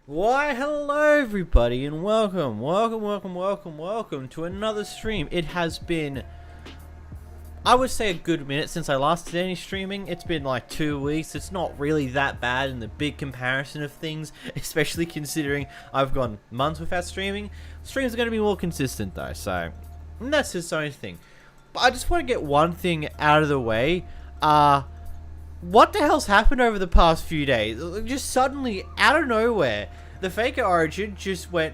Why, hello everybody, and welcome to another stream. It has been, I would say, a good minute since I last did any streaming. It's been like 2 weeks. It's not really that bad in the big comparison of things, especially considering I've gone months without streaming. Streams are going to be more consistent though, so that's just the only thing. But I just want to get one thing out of the way. What the hell's happened over the past few days? Just suddenly, out of nowhere, the Faker Origin just went,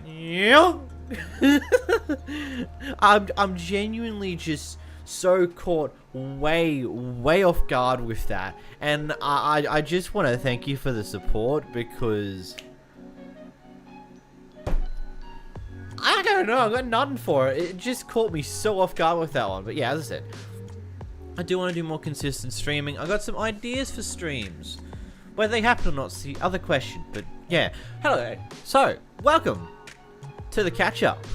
I'm genuinely just so caught way off guard with that. And I just want to thank you for the support, because I don't know, I got nothing for it. It just caught me so off guard with that one. But yeah, as I said, I do want to do more consistent streaming. I got some ideas for streams. Whether they happen or not is the other question. But yeah. Hello. So, welcome to the catch-up.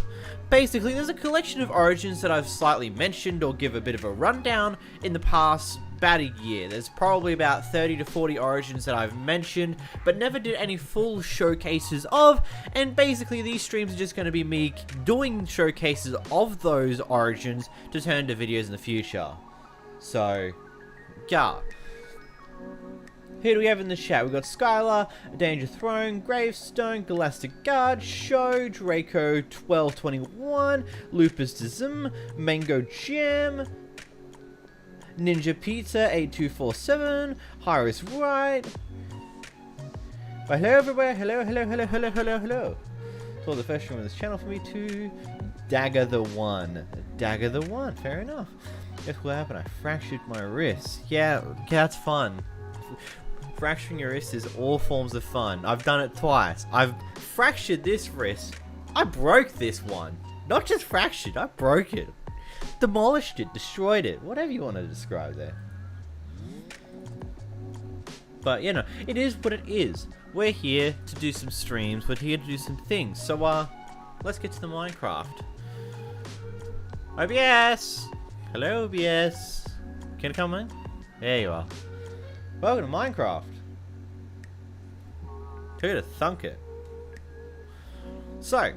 Basically, there's a collection of origins that I've slightly mentioned or give a bit of a rundown in the past about a year. There's probably about 30 to 40 origins that I've mentioned, but never did any full showcases of. And basically, these streams are just going to be me doing showcases of those origins to turn into videos in the future. So, yeah. Who do we have in the chat? We've got Skylar, Danger Throne, Gravestone, Galactic Guard, Show, Draco 1221, 𝓵𝓲𝓷𝓴𝓼, Mango Jam, Ninja Pizza 8247, Hyris Wright. Well, hello everywhere. Hello. So the first room on this channel for me too. 𝓵𝓲𝓷𝓴𝓼, fair enough. Guess what happened? I fractured my wrist. Yeah, that's fun. Fracturing your wrist is all forms of fun. I've done it twice. I've fractured this wrist. I broke this one. Not just fractured, I broke it. Demolished it, destroyed it. Whatever you want to describe there. But, you know, it is what it is. We're here to do some streams. We're here to do some things. So, let's get to the Minecraft. OBS! Hello, OBS. Can you come in? There you are. Welcome to Minecraft. Who'd have thunk it? So,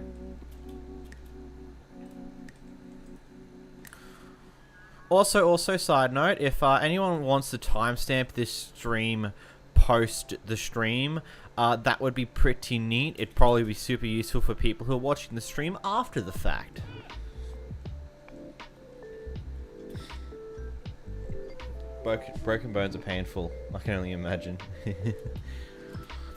also, side note, if anyone wants to timestamp this stream post the stream, that would be pretty neat. It'd probably be super useful for people who are watching the stream after the fact. Broken bones are painful. I can only imagine.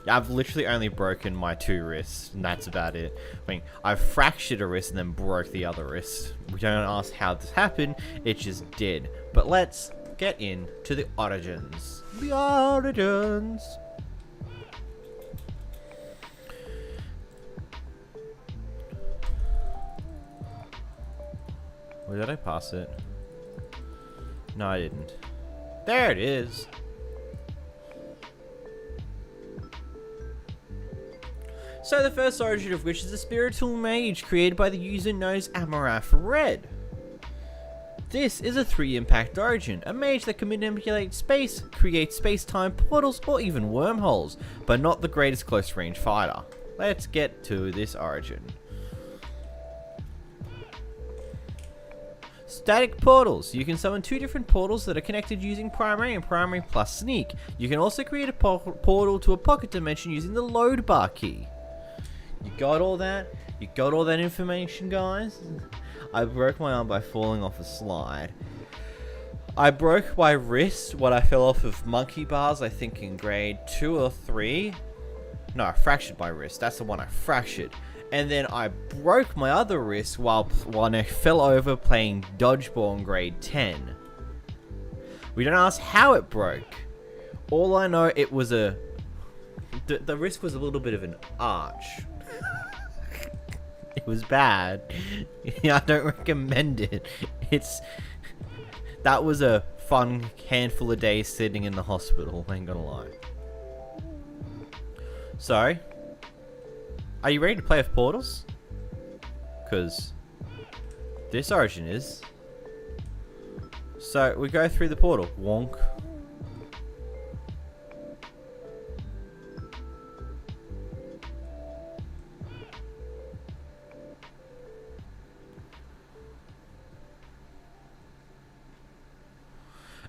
I've literally only broken my 2 wrists, and that's about it. I mean, I've fractured a wrist and then broke the other wrist. We don't ask how this happened, it just did. But let's get into the origins. The origins! Where did I pass it? No, I didn't. There it is. So the first origin of which is the Spiritual Mage, created by the user known as 𝓵𝓲𝓷𝓴𝓼. This is a 3-impact origin, a mage that can manipulate space, create space-time portals, or even wormholes, but not the greatest close-range fighter. Let's get to this origin. Static portals. You can summon 2 different portals that are connected using primary and primary plus sneak. You can also create a portal to a pocket dimension using the load bar key. You got all that? You got all that information, guys? I broke my arm by falling off a slide. I broke my wrist when I fell off of monkey bars, I think in grade 2 or 3. No, I fractured my wrist. That's the one I fractured. And then I broke my other wrist while I fell over playing dodgeball in grade 10. We don't ask how it broke. All I know, it was the wrist was a little bit of an arch. It was bad. I don't recommend it. That was a fun handful of days sitting in the hospital, I ain't gonna lie. So, are you ready to play with portals? Because this origin is. So we go through the portal. Wonk.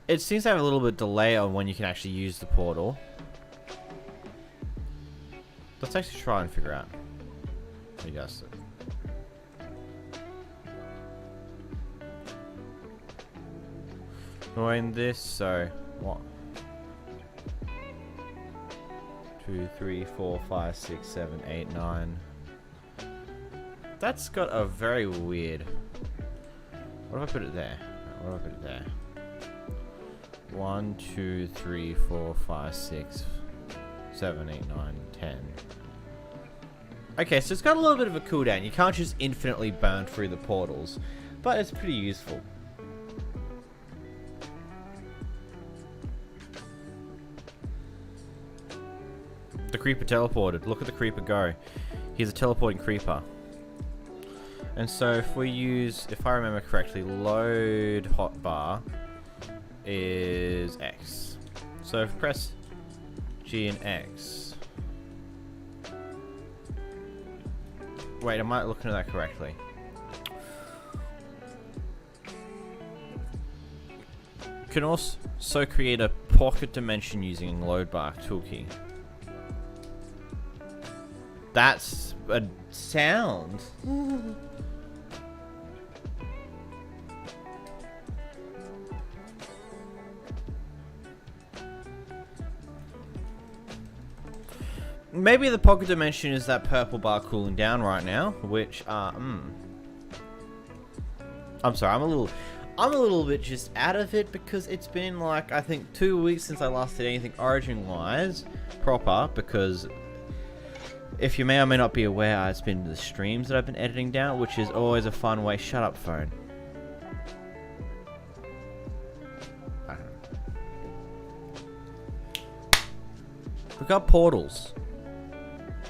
It seems to have a little bit of delay on when you can actually use the portal. Let's actually try and figure out. I guess. Knowing this, so what? 2, 3, 4, 5, 6, 7, 8, 9. That's got a very weird. What if I put it there? What if I put it there? 1, 2, 3, 4, 5, 6, 7, 8, 9, 10. Okay, so it's got a little bit of a cooldown. You can't just infinitely burn through the portals, but it's pretty useful. The creeper teleported. Look at the creeper go. He's a teleporting creeper. And so if we use, if I remember correctly, load hotbar is X. So if we press G and X. Wait, am I looking at that correctly? You can also create a pocket dimension using load bar toolkey. That's a sound. Maybe the pocket dimension is that purple bar cooling down right now, which I'm sorry, I'm a little bit just out of it because it's been like I think 2 weeks since I last did anything Origin wise proper, because if you may or may not be aware, it's been the streams that I've been editing down, which is always a fun way. Shut up, phone. I don't know. We got portals.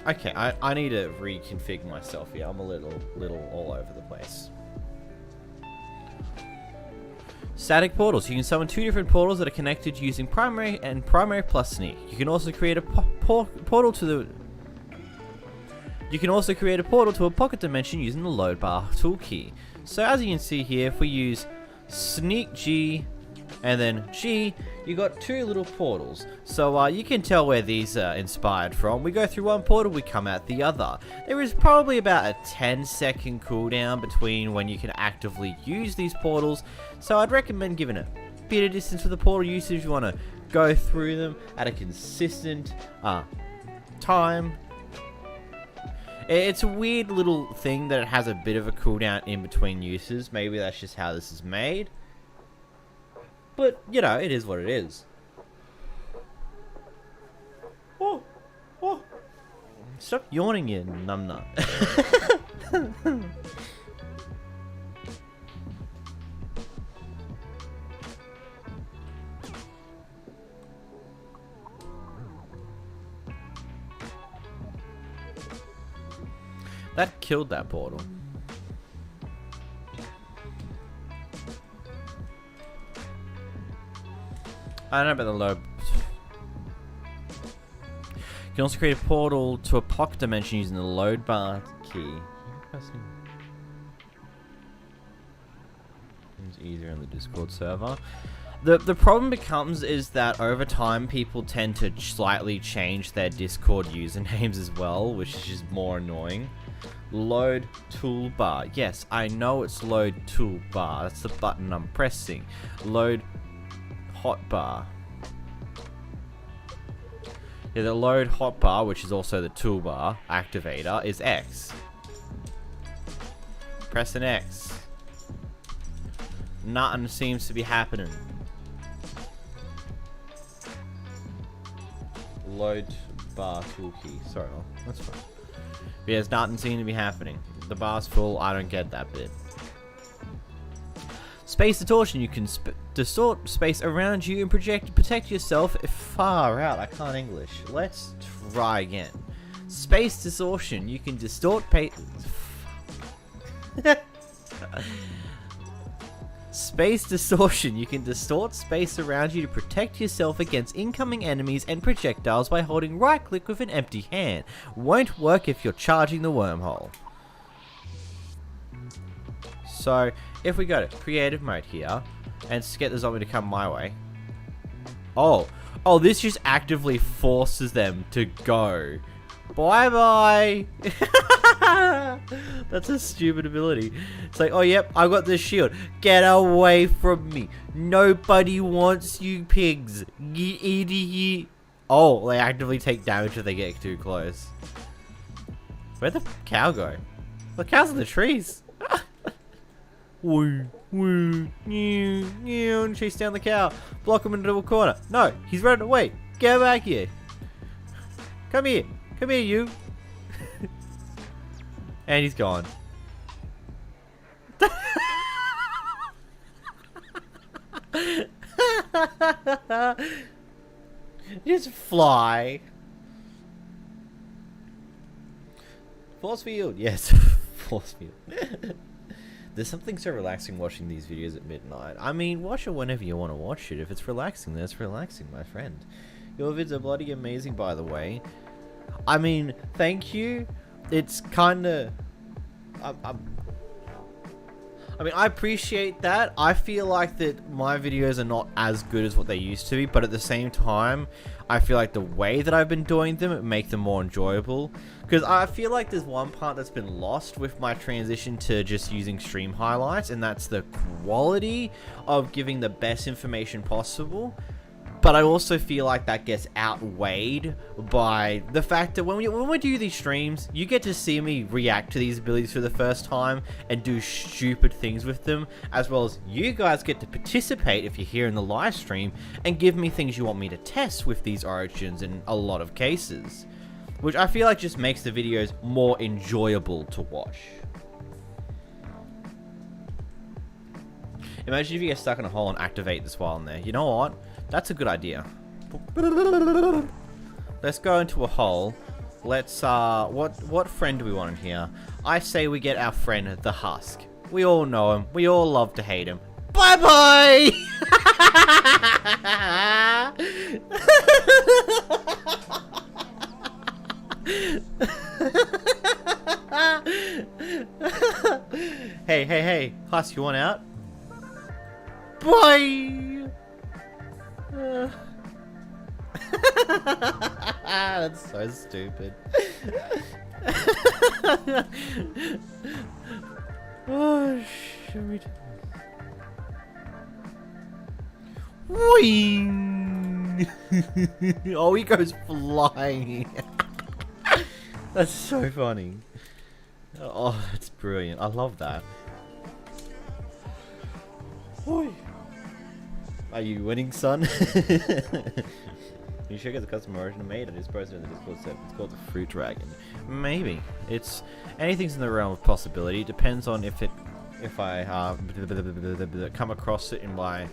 Okay, I need to reconfigure myself here. I'm a little all over the place. Static portals. You can summon 2 different portals that are connected using primary and primary plus sneak. You can also create a portal to the. You can also create a portal to a pocket dimension using the load bar toolkey. So as you can see here, if we use sneak G and then G, you got 2 little portals. So you can tell where these are inspired from. We go through one portal, we come out the other. There is probably about a 10-second cooldown between when you can actively use these portals. So I'd recommend giving a bit of distance for the portal usage. You want to go through them at a consistent time. It's a weird little thing that it has a bit of a cooldown in between uses. Maybe that's just how this is made. But, you know, it is what it is. Oh, oh. Stop yawning, you numbnut. That killed that portal. I don't know about the low. You can also create a portal to a pocket dimension using the load bar key. It's easier on the Discord server. The problem becomes is that over time people tend to slightly change their Discord usernames as well, which is just more annoying. Load toolbar. Yes, I know it's load toolbar. That's the button I'm pressing. Load hotbar. Yeah, the load hotbar, which is also the toolbar activator, is X. Press an X. Nothing seems to be happening. Load bar toolkey. Sorry, that's fine. But yeah, nothing seems to be happening. The bar's full. I don't get that bit. Space distortion. You can distort space around you and protect yourself far out. I can't English. Let's try again. Space distortion. You can distort Space distortion. You can distort space around you to protect yourself against incoming enemies and projectiles by holding right click with an empty hand. Won't work if you're charging the wormhole. So if we go to creative mode here, and get the zombie to come my way. Oh, this just actively forces them to go. Bye-bye. That's a stupid ability. It's like, oh, yep, I got this shield. Get away from me. Nobody wants you pigs. Oh, they actively take damage if they get too close. Where'd the cow go? The cow's in the trees. Woo, woo, and chase down the cow. Block him into a corner. No, he's running away. Get back here. Come here. Come here, you. And he's gone. Just fly. Force field. Yes. Force field. There's something so relaxing watching these videos at midnight. I mean, watch it whenever you want to watch it. If it's relaxing, then it's relaxing, my friend. Your vids are bloody amazing, by the way. I mean, thank you. It's kind of... I mean, I appreciate that. I feel like that my videos are not as good as what they used to be, but at the same time, I feel like the way that I've been doing them make them more enjoyable. Because I feel like there's one part that's been lost with my transition to just using stream highlights, and that's the quality of giving the best information possible. But I also feel like that gets outweighed by the fact that when we do these streams, you get to see me react to these abilities for the first time and do stupid things with them, as well as you guys get to participate if you're here in the live stream and give me things you want me to test with these origins in a lot of cases, which I feel like just makes the videos more enjoyable to watch. Imagine if you get stuck in a hole and activate this while in there. You know what? That's a good idea. Let's go into a hole. Let's, what friend do we want in here? I say we get our friend, the Husk. We all know him. We all love to hate him. Bye-bye! Hey, Husk, you want out? Bye! That's so stupid. Oh, should we... Whee! Oh, he goes flying. That's so funny. Oh, it's brilliant. I love that. Whee! Are you winning, son? You should get the custom origin made and it's posted in the Discord set. It's called the Fruit Dragon. Maybe. It's anything's in the realm of possibility. It depends on if I come across it in my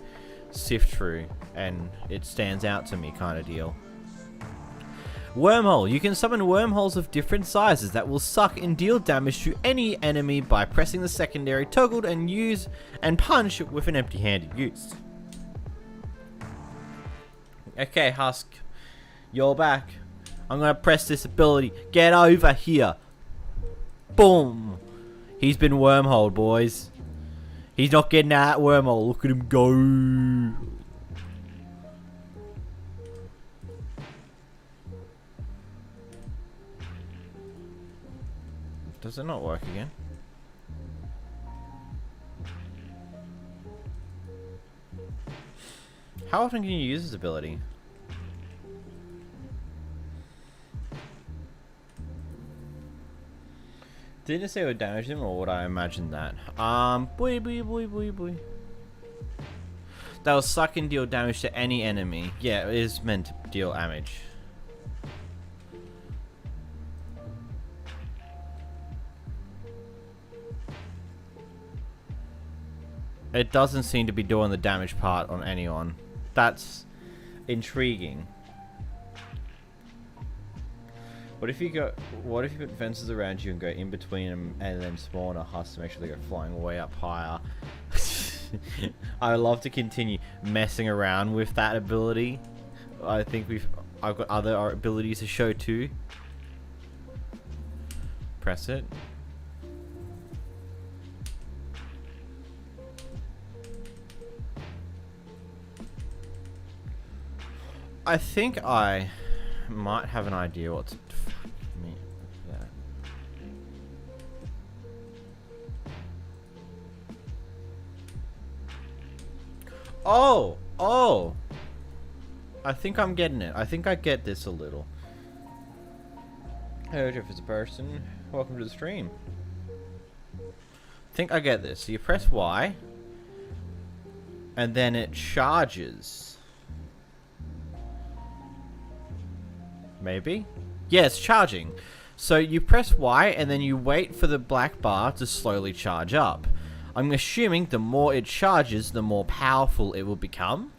sift through and it stands out to me kind of deal. Wormhole. You can summon wormholes of different sizes that will suck and deal damage to any enemy by pressing the secondary toggled and use and punch with an empty-handed use. Okay, Husk, you're back. I'm gonna press this ability. Get over here. Boom. He's been wormholed, boys. He's not getting out of that wormhole. Look at him go. Does it not work again? How often can you use this ability? Didn't it say it would damage him, or would I imagine that? Boy. That will suck and deal damage to any enemy. Yeah, it is meant to deal damage. It doesn't seem to be doing the damage part on anyone. That's intriguing. What if you put fences around you and go in between them and then spawn a husk to make sure they go flying way up higher? I would love to continue messing around with that ability. I think I've got other abilities to show too. Press it. I think I might have an idea what to do. Oh! I think I'm getting it. I think I get this a little. Hello, Jeff is a person. Welcome to the stream. I think I get this. So you press Y, and then it charges. Maybe? Yeah, it's charging. So you press Y, and then you wait for the black bar to slowly charge up. I'm assuming the more it charges, the more powerful it will become.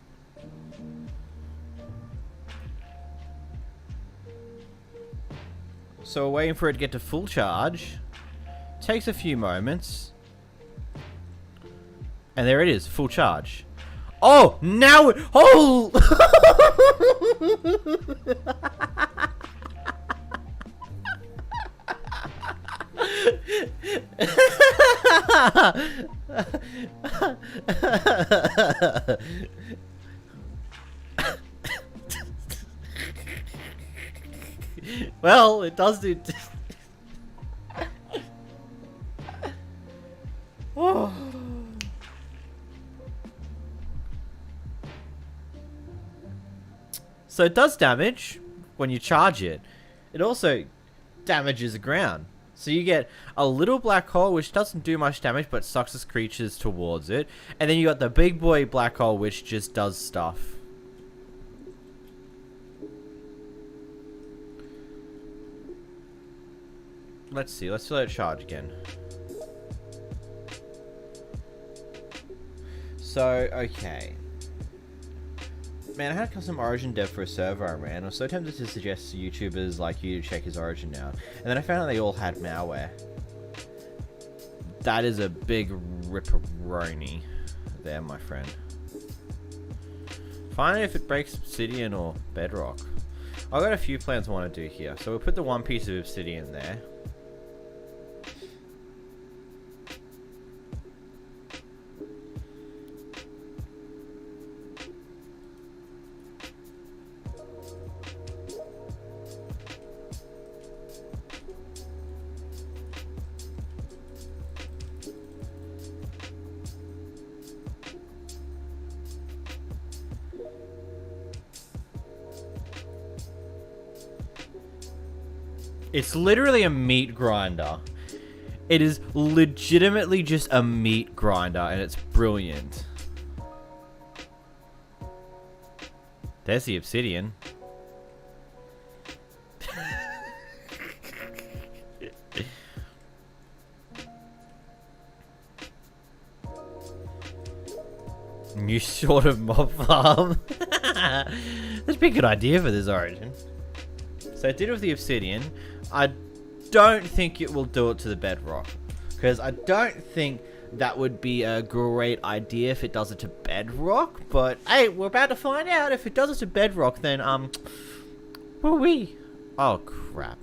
So we're waiting for it to get to full charge. Takes a few moments. And there it is, full charge. Oh, now it... Oh! Well, it does do... Oh. So it does damage when you charge it. It also damages the ground. So you get a little black hole which doesn't do much damage but sucks its creatures towards it. And then you got the big boy black hole which just does stuff. Let's see, let's let it charge again. So, okay. Man, I had a custom origin dev for a server I ran. I was so tempted to suggest to YouTubers like you to check his origin now. And then I found out they all had malware. That is a big ripperoni there, my friend. Find out if it breaks obsidian or bedrock. I've got a few plans I want to do here. So we'll put the one piece of obsidian there. It's literally a meat grinder. It is legitimately just a meat grinder, and it's brilliant. There's the obsidian. New sort of mob farm. That'd be a good idea for this origin. So I did it with the obsidian. I don't think it will do it to the bedrock, because I don't think that would be a great idea if it does it to bedrock. But hey, we're about to find out. If it does it to bedrock, then woo-wee. Oh crap!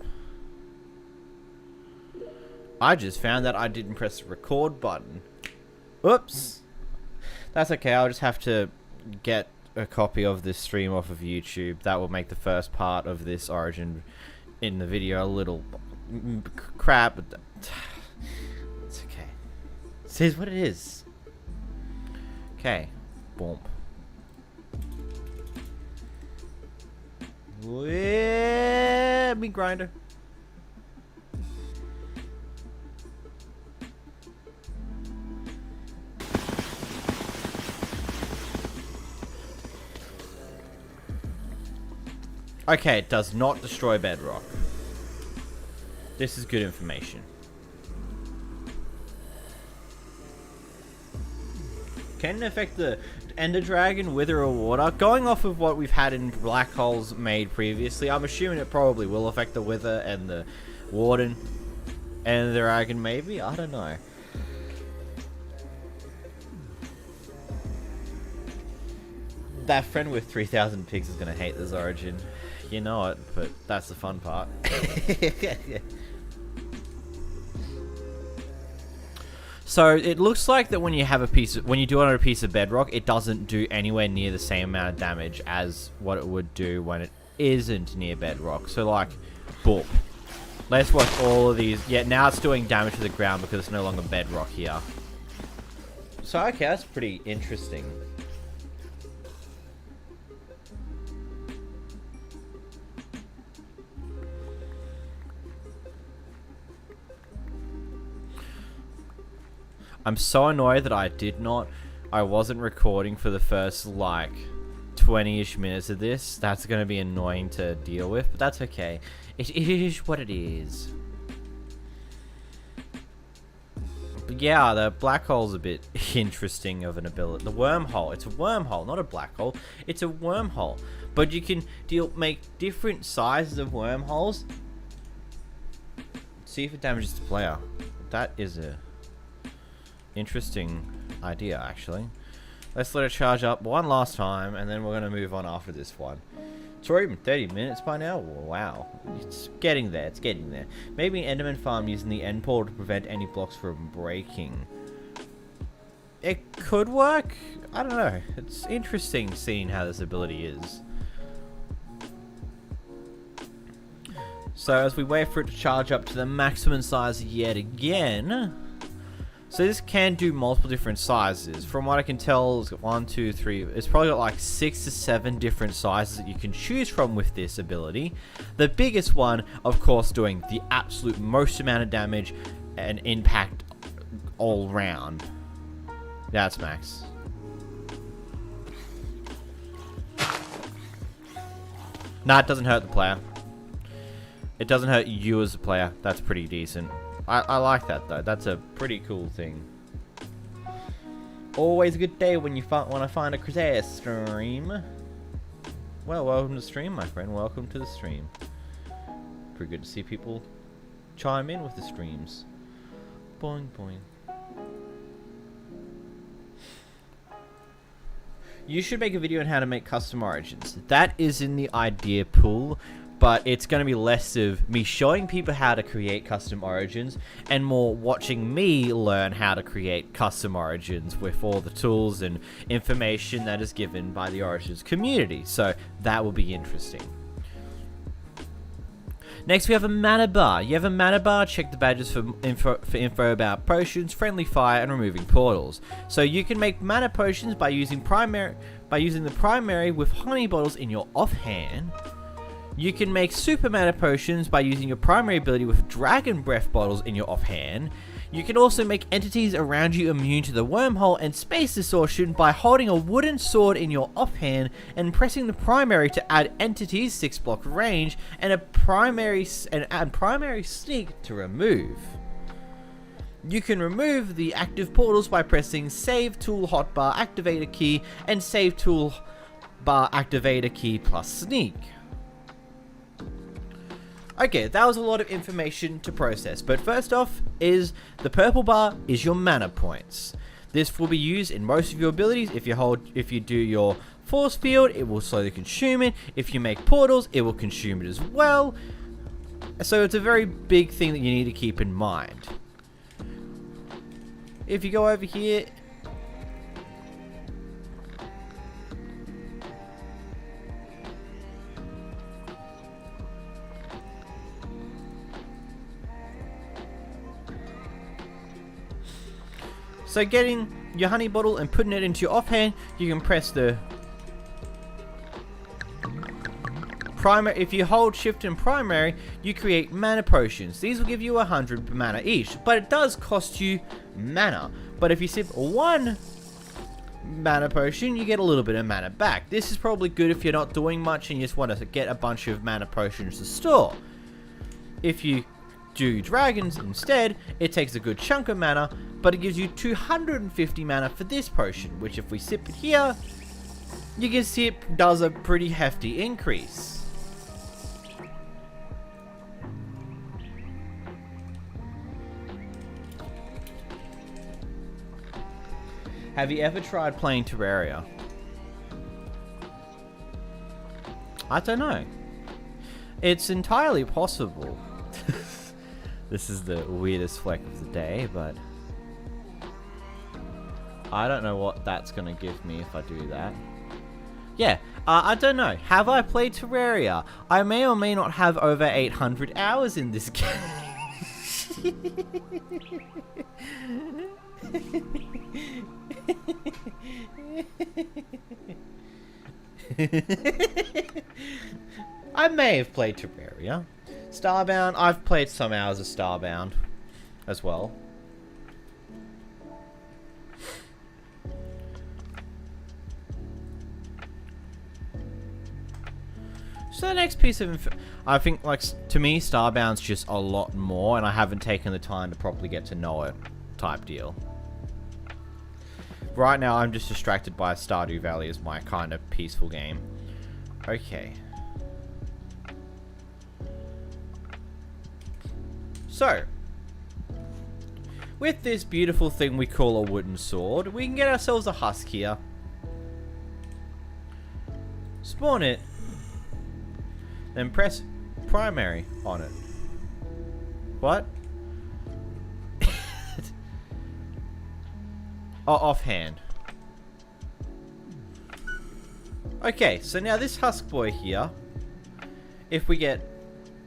I just found that I didn't press the record button. Oops. That's okay. I'll just have to get a copy of this stream off of YouTube. That will make the first part of this origin in the video a little crap. But it's okay. It is what it is. Okay. Boom. Me grinder. Okay, it does not destroy bedrock. This is good information. Can it affect the Ender Dragon, Wither, or Water? Going off of what we've had in Black Holes made previously, I'm assuming it probably will affect the Wither and the Warden. And the Dragon, maybe? I don't know. That friend with 3,000 pigs is going to hate this origin. You know it, but that's the fun part. So it looks like that when you have when you do it on a piece of bedrock, it doesn't do anywhere near the same amount of damage as what it would do when it isn't near bedrock. So like, boop. Let's watch all of these. Yeah, now it's doing damage to the ground because it's no longer bedrock here. So okay, that's pretty interesting. I'm so annoyed that I wasn't recording for the first, like, 20-ish minutes of this. That's going to be annoying to deal with, but that's okay. It is what it is. But yeah, the black hole's a bit interesting of an ability. The wormhole. It's a wormhole, not a black hole. It's a wormhole. But you can make different sizes of wormholes. See if it damages the player. That is a interesting idea, actually. Let's let it charge up one last time, and then we're going to move on after this one. It's already been 30 minutes by now. Wow. It's getting there. It's getting there. Maybe an Enderman farm using the end portal to prevent any blocks from breaking. It could work. I don't know. It's interesting seeing how this ability is. So as we wait for it to charge up to the maximum size yet again. So this can do multiple different sizes. From what I can tell, it's got 1, 2, 3. It's probably got like 6 to 7 different sizes that you can choose from with this ability. The biggest one, of course, doing the absolute most amount of damage and impact all round. That's max. Nah, it doesn't hurt the player. It doesn't hurt you as a player. That's pretty decent. I like that, though. That's a pretty cool thing. Always a good day when you want to find a Krzair stream. Well, welcome to the stream, my friend. Welcome to the stream. Pretty good to see people chime in with the streams. Boing, boing. You should make a video on how to make custom origins. That is in the idea pool. But it's going to be less of me showing people how to create custom origins and more watching me learn how to create custom origins with all the tools and information that is given by the origins community. So that will be interesting. Next, we have a mana bar. You have a mana bar. Check the badges for info about potions, friendly fire, and removing portals. So you can make mana potions by using the primary with honey bottles in your offhand. You can make super mana potions by using your primary ability with dragon breath bottles in your offhand. You can also make entities around you immune to the wormhole and space distortion by holding a wooden sword in your offhand and pressing the primary to add entities 6 block range and add primary sneak to remove. You can remove the active portals by pressing save tool hotbar activator key and save tool bar activator key plus sneak. Okay, that was a lot of information to process, but first off is the purple bar is your mana points. This will be used in most of your abilities. If you do your force field, it will slowly consume it. If you make portals, it will consume it as well. So it's a very big thing that you need to keep in mind. If you go over here, so getting your honey bottle and putting it into your offhand, you can press the primary. If you hold shift and primary, you create mana potions. These will give you 100 mana each, but it does cost you mana. But if you sip one mana potion, you get a little bit of mana back. This is probably good if you're not doing much and you just want to get a bunch of mana potions to store. If you do dragons instead, it takes a good chunk of mana, but it gives you 250 mana for this potion, which if we sip it here, you can see it does a pretty hefty increase. Have you ever tried playing Terraria? I don't know. It's entirely possible. This is the weirdest fleck of the day, but I don't know what that's going to give me if I do that. Yeah, I don't know. Have I played Terraria? I may or may not have over 800 hours in this game. I may have played Terraria. Starbound, I've played some hours of Starbound as well. So the next piece of I think, like, to me, Starbound's just a lot more, and I haven't taken the time to properly get to know it type deal. Right now, I'm just distracted by Stardew Valley as my kind of peaceful game. Okay. So, with this beautiful thing we call a wooden sword, we can get ourselves a husk here. Spawn it. Then press primary on it. What? Oh, offhand. Okay, so now this husk boy here, if we get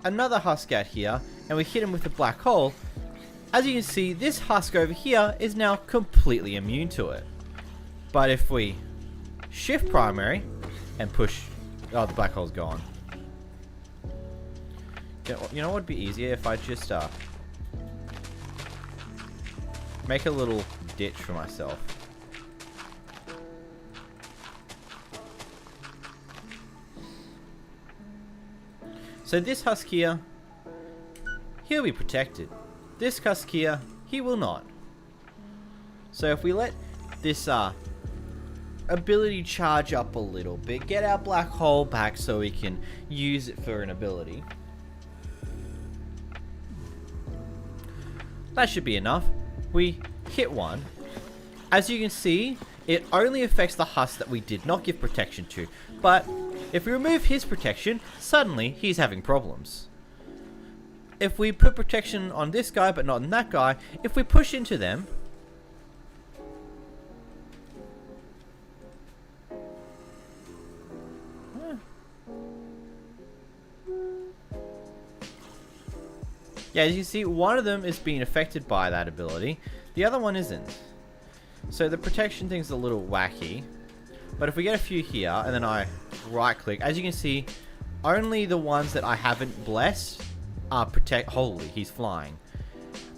another husk out here, and we hit him with a black hole, as you can see, this husk over here is now completely immune to it. But if we shift primary and push... Oh, the black hole's gone. You know what would be easier if I just make a little ditch for myself. So this husk here, he'll be protected. This husk here, he will not. So if we let this ability charge up a little bit, get our black hole back so we can use it for an ability. That should be enough. We hit one. As you can see, it only affects the husk that we did not give protection to. But if we remove his protection, suddenly he's having problems. If we put protection on this guy but not on that guy, if we push into them, yeah, as you can see, one of them is being affected by that ability. The other one isn't. So the protection thing's a little wacky. But if we get a few here, and then I right click, as you can see, only the ones that I haven't blessed are protect. Holy, he's flying.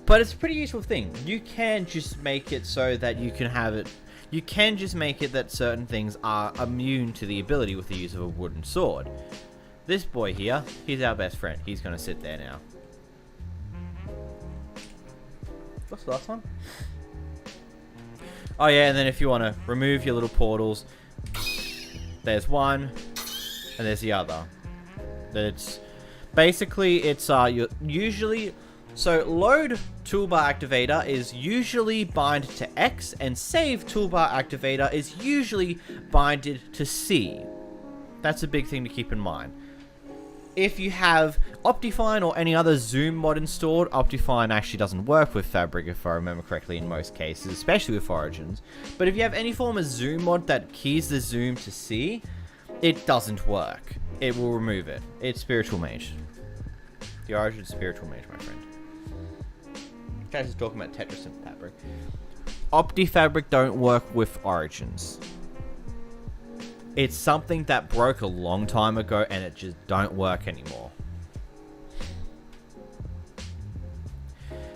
But it's a pretty useful thing. You can just make it so that you can have it. You can just make it that certain things are immune to the ability with the use of a wooden sword. This boy here, he's our best friend. He's going to sit there now. What's the last one? Oh yeah, and then if you want to remove your little portals, there's one, and there's the other. It's basically usually load toolbar activator is usually bind to X, and save toolbar activator is usually binded to C. That's a big thing to keep in mind. If you have Optifine or any other zoom mod installed, Optifine actually doesn't work with Fabric if I remember correctly in most cases, especially with Origins. But if you have any form of zoom mod that keys the zoom to C, it doesn't work. It will remove it. It's Spiritual Mage. The Origin Spiritual Mage, my friend. Guys is talking about Tetris and Fabric. OptiFabric don't work with Origins. It's something that broke a long time ago and it just don't work anymore.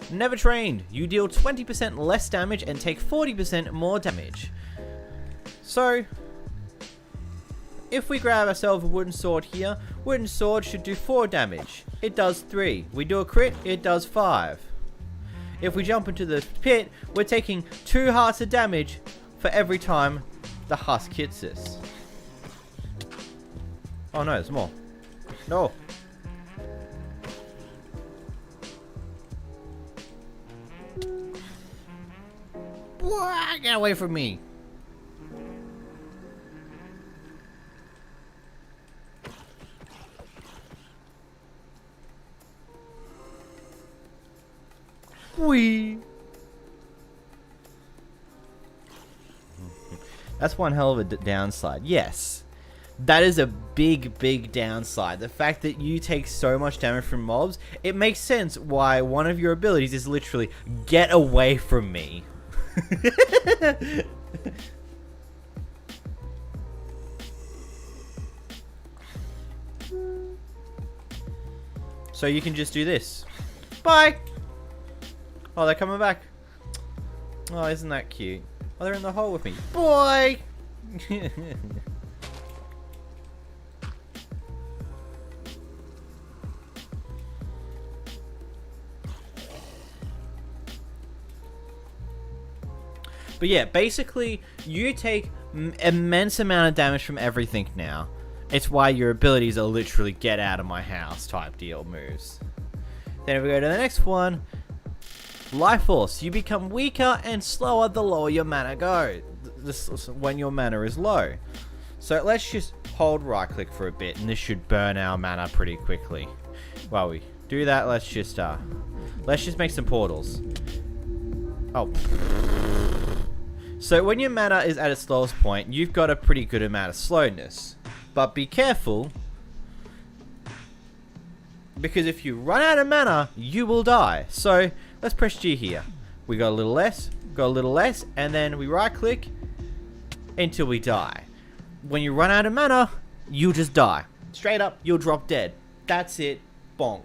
Never trained. You deal 20% less damage and take 40% more damage. So, if we grab ourselves a wooden sword here, wooden sword should do 4 damage. It does 3. We do a crit, it does 5. If we jump into the pit, we're taking 2 hearts of damage for every time the husk hits us. Oh no, there's more. No. Get away from me. Whee. That's one hell of a downside. Yes. That is a big, big downside. The fact that you take so much damage from mobs, it makes sense why one of your abilities is literally get away from me. So you can just do this. Bye! Oh, they're coming back. Oh, isn't that cute? Oh, they're in the hole with me. Boy! But yeah, basically, you take immense amount of damage from everything now. It's why your abilities are literally get out of my house type deal moves. Then if we go to the next one, Life Force. You become weaker and slower the lower your mana go. When your mana is low. So let's just hold right click for a bit, and this should burn our mana pretty quickly. While we do that, let's just make some portals. Oh. So when your mana is at its lowest point, you've got a pretty good amount of slowness. But be careful, because if you run out of mana, you will die. So let's press G here. We got a little less, and then we right click until we die. When you run out of mana, you just die. Straight up, you'll drop dead. That's it. Bonk.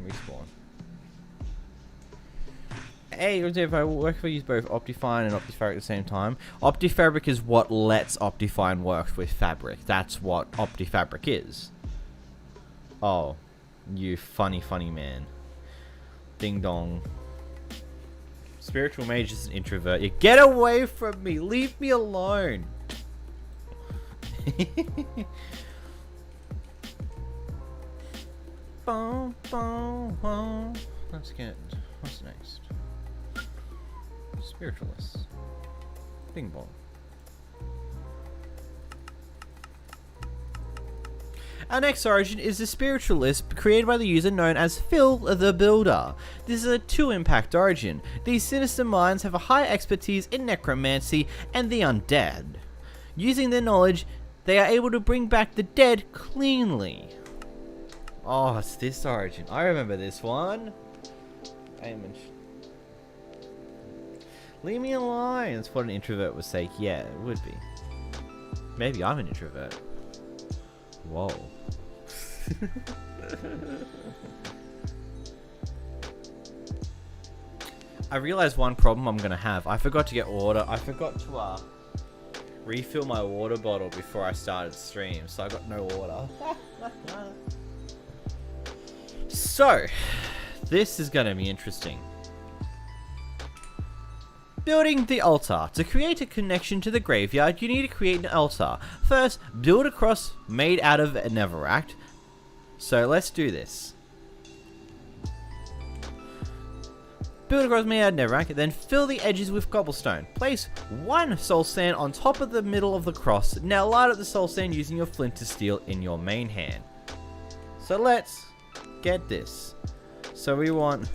Respawn. Hey, if I use both Optifine and Optifabric at the same time. Optifabric is what lets Optifine work with Fabric. That's what Optifabric is. Oh, you funny man. Ding dong. Spiritual Mage is an introvert. You get away from me. Leave me alone. Boom, boom, boom. Let's get. What's next? Spiritualist. Bing bong. Our next origin is the Spiritualist, created by the user known as 𝓵𝓲𝓷𝓴𝓼. This is a 2-impact origin. These sinister minds have a high expertise in necromancy and the undead. Using their knowledge, they are able to bring back the dead cleanly. Oh, it's this origin. I remember this one. Leave me alone. That's what an introvert would say. Yeah, it would be. Maybe I'm an introvert. Whoa. I realized one problem I'm gonna have. I forgot to get water. I forgot to refill my water bottle before I started stream, so I got no water. So, this is gonna be interesting. Building the altar. To create a connection to the graveyard, you need to create an altar. First, build a cross made out of netherrack. So let's do this. Build a cross made out of netherrack, then fill the edges with cobblestone. Place one soul sand on top of the middle of the cross. Now light up the soul sand using your flint to steel in your main hand. So let's get this. So we want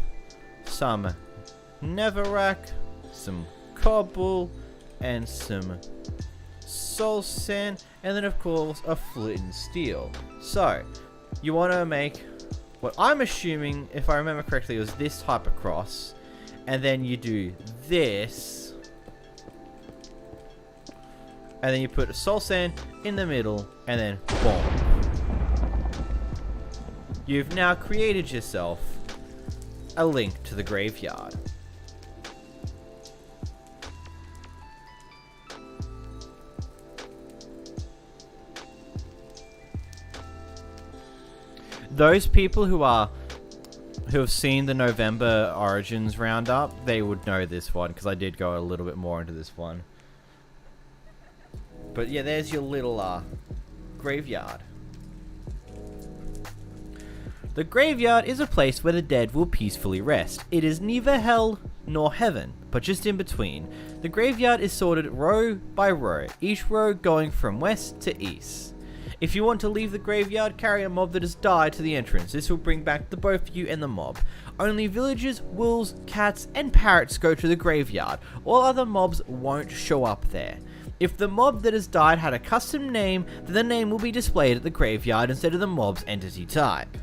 some netherrack, some cobble, and some soul sand, and then of course a flint and steel. So you want to make what I'm assuming, if I remember correctly, was this type of cross, and then you do this, and then you put a soul sand in the middle, and then boom. You've now created yourself a link to the graveyard. Those people who have seen the November Origins roundup, they would know this one, because I did go a little bit more into this one. But yeah, there's your little graveyard. The graveyard is a place where the dead will peacefully rest. It is neither hell nor heaven, but just in between. The graveyard is sorted row by row, each row going from west to east. If you want to leave the graveyard, carry a mob that has died to the entrance. This will bring back the both you and the mob. Only villagers, wolves, cats, and parrots go to the graveyard. All other mobs won't show up there. If the mob that has died had a custom name, then the name will be displayed at the graveyard instead of the mob's entity type.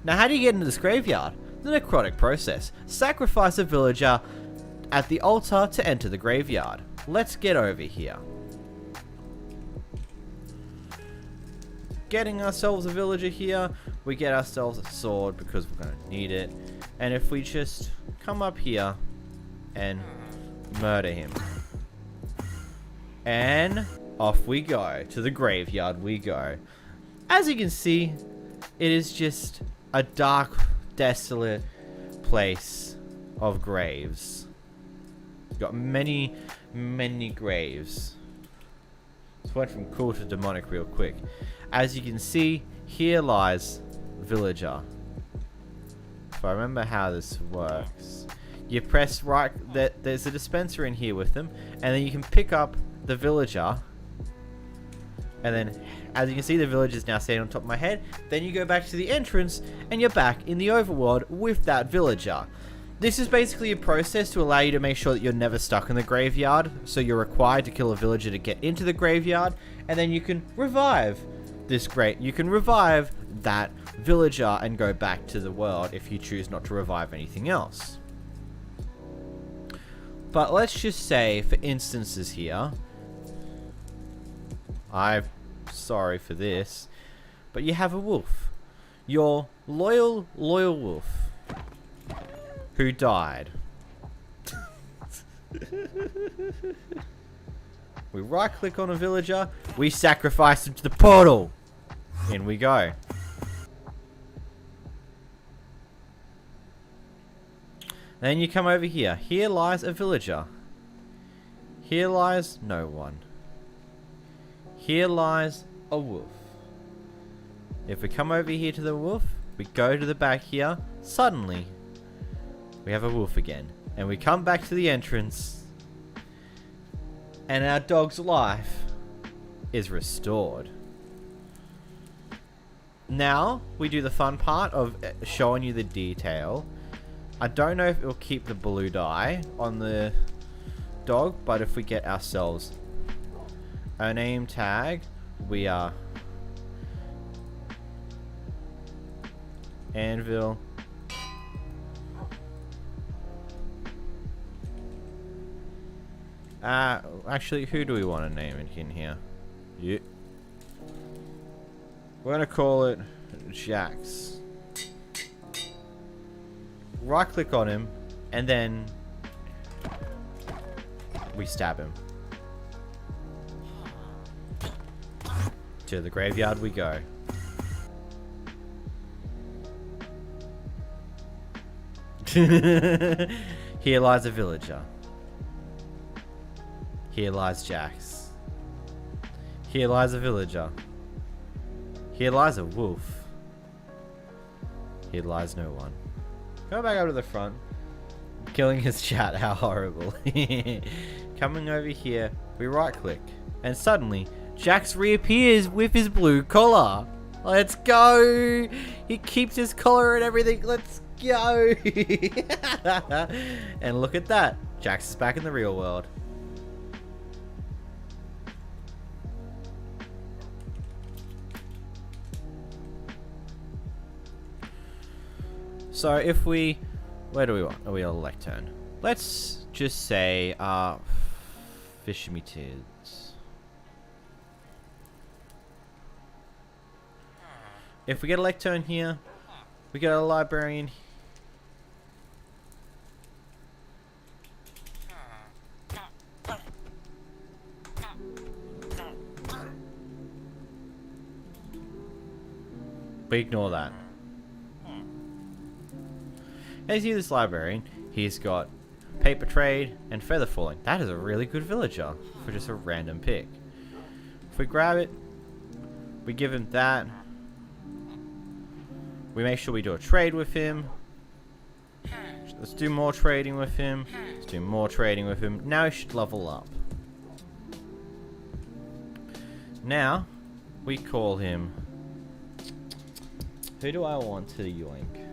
Now, how do you get into this graveyard? The necrotic process. Sacrifice a villager at the altar to enter the graveyard. Let's get over here. Getting ourselves a villager here, we get ourselves a sword because we're going to need it. And if we just come up here and murder him. And off we go. To the graveyard we go. As you can see, it is just a dark, desolate place of graves. Got many, many graves. This went from cool to demonic real quick. As you can see, here lies villager. If I remember how this works, you press right. There's a dispenser in here with them, and then you can pick up the villager. And then, as you can see, the villager is now standing on top of my head. Then you go back to the entrance, and you're back in the overworld with that villager. This is basically a process to allow you to make sure that you're never stuck in the graveyard. So you're required to kill a villager to get into the graveyard, and then you can revive that villager and go back to the world if you choose not to revive anything else. But let's just say, for instances here, I'm sorry for this, but you have a wolf. Your loyal wolf who died. We right click on a villager, we sacrifice him to the portal. In we go. Then you come over here. Here lies a villager. Here lies no one. Here lies a wolf. If we come over here to the wolf, we go to the back here, suddenly we have a wolf again. And we come back to the entrance, and our dog's life is restored. Now, we do the fun part of showing you the detail. I don't know if it will keep the blue dye on the dog, but if we get ourselves a name tag, we are Anvil. Actually, who do we want to name it in here? Yeah. We're going to call it Jax. Right click on him, and then we stab him. To the graveyard we go. Here lies a villager. Here lies Jax. Here lies a villager. Here lies a wolf. Here lies no one. Go back up to the front. Killing his chat, how horrible. Coming over here, we right click. And suddenly, Jax reappears with his blue collar. Let's go! He keeps his collar and everything. Let's go! And look at that. Jax is back in the real world. So if we, where do we want? Are we on lectern? Let's just say, fish me tits. If we get a lectern here, we get a librarian. We ignore that. As you see this librarian, he's got paper trade and feather falling. That is a really good villager for just a random pick. If we grab it, we give him that. We make sure we do a trade with him. Let's do more trading with him. Let's do more trading with him. Now he should level up. Now, we call him... Who do I want to yoink?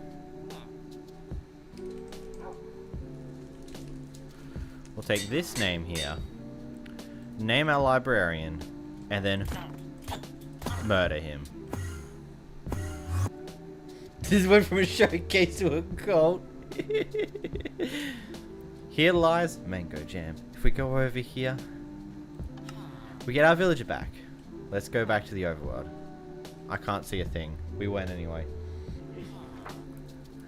We'll take this name here. Name our librarian. And then... murder him. This went from a showcase to a cult. Here lies Mango Jam. If we go over here... we get our villager back. Let's go back to the overworld. I can't see a thing. We went anyway.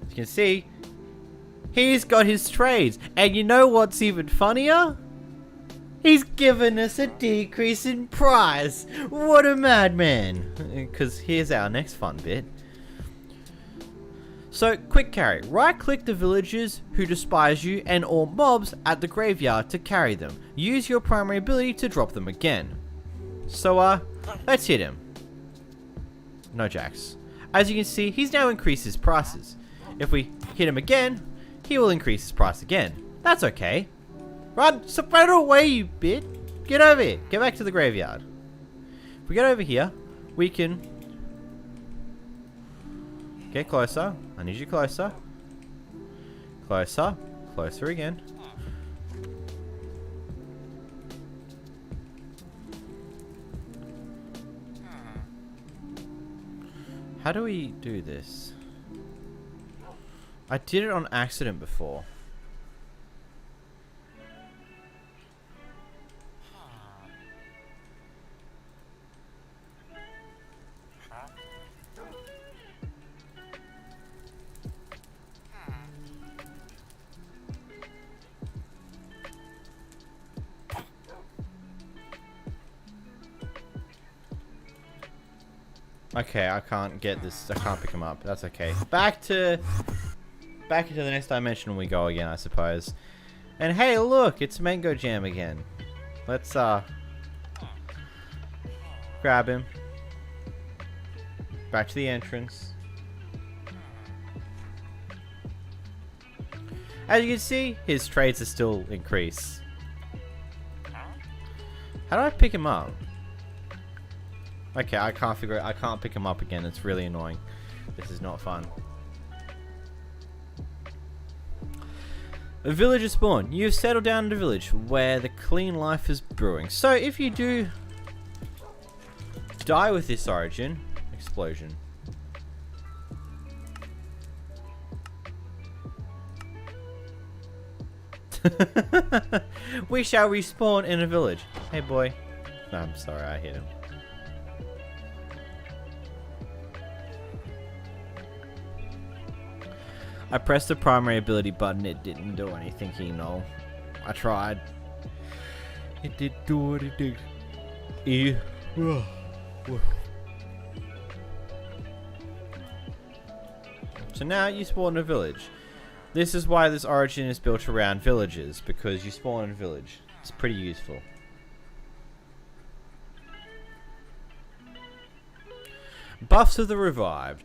As you can see, he's got his trades. And you know what's even funnier? He's given us a decrease in price. What a madman. Because here's our next fun bit. So, quick carry. Right click the villagers who despise you and or mobs at the graveyard to carry them. Use your primary ability to drop them again. So, let's hit him. No jacks. As you can see, he's now increased his prices. If we hit him again, he will increase his price again. That's okay. Run! Spread away, you bit! Get over here. Get back to the graveyard. If we get over here, we can... get closer. I need you closer. Closer. Closer again. How do we do this? I did it on accident before. Okay, I can't get this. I can't pick him up. That's okay. Back into the next dimension we go again, I suppose. And hey, look, it's Mango Jam again. Let's grab him. Back to the entrance. As you can see, his trades are still increased. How do I pick him up? Okay, I can't figure it. I can't pick him up again. It's really annoying. This is not fun. A villager spawn. You've settled down in a village where the clean life is brewing. So if you do die with this origin, explosion. We shall respawn in a village. Hey boy. No, I'm sorry, I hit him. I pressed the primary ability button, it didn't do anything, you know. I tried. It did do what it did. So now you spawn in a village. This is why this origin is built around villages, because you spawn in a village. It's pretty useful. Buffs of the revived.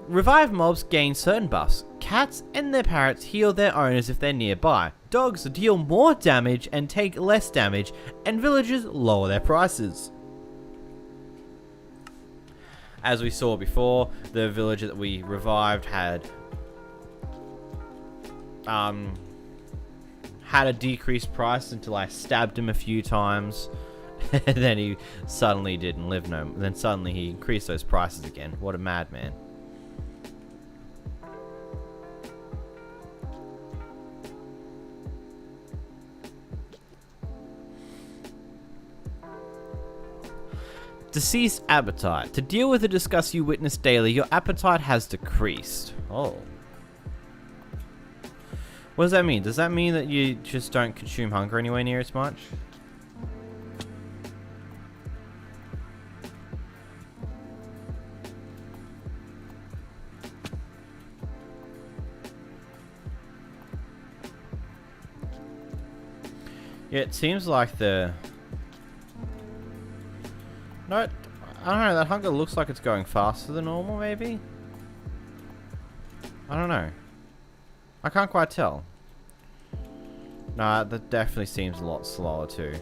Revived mobs gain certain buffs. Cats and their parrots heal their owners if they're nearby. Dogs deal more damage and take less damage, and villagers lower their prices. As we saw before, the villager that we revived had a decreased price until I stabbed him a few times. And then he suddenly didn't live no more. Then suddenly he increased those prices again. What a madman. Deceased appetite. To deal with the disgust you witness daily, your appetite has decreased. Oh. What does that mean? Does that mean that you just don't consume hunger anywhere near as much? Yeah, it seems like the... No, I don't know, that hunger looks like it's going faster than normal, maybe? I don't know. I can't quite tell. Nah, that definitely seems a lot slower too.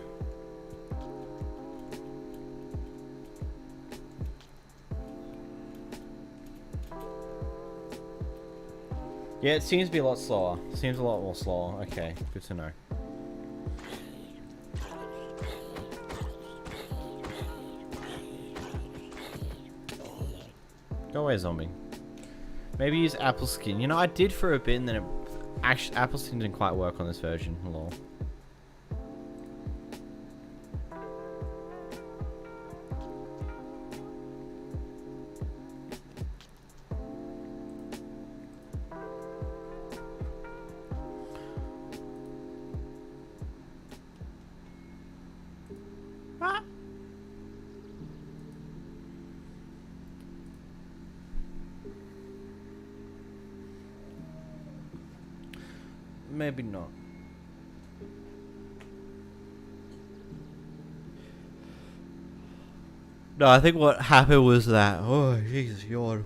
Yeah, it seems to be a lot slower. Seems a lot more slower. Okay, good to know. Go away, zombie. Maybe use apple skin. You know, I did for a bit, and then it actually apple skin didn't quite work on this version. Lol. Maybe not. No, I think what happened was that. Oh, Jesus, yawn.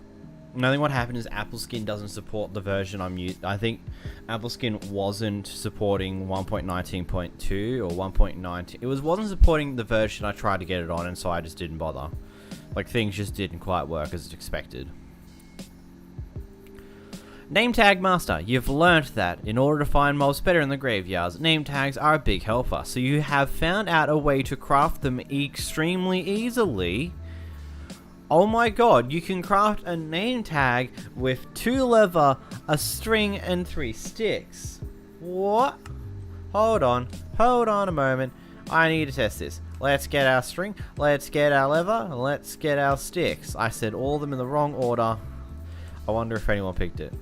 No, I think what happened is Apple Skin doesn't support the version I'm using. I think Apple Skin wasn't supporting 1.19.2 or 1.19. It wasn't supporting the version I tried to get it on, and so I just didn't bother. Like, things just didn't quite work as expected. Name Tag Master, you've learnt that in order to find mobs better in the graveyards, name tags are a big helper, so you have found out a way to craft them extremely easily. Oh my god, you can craft a name tag with 2 leather, a string, and 3 sticks. What? Hold on a moment. I need to test this. Let's get our string, let's get our leather, and let's get our sticks. I said all of them in the wrong order. I wonder if anyone picked it.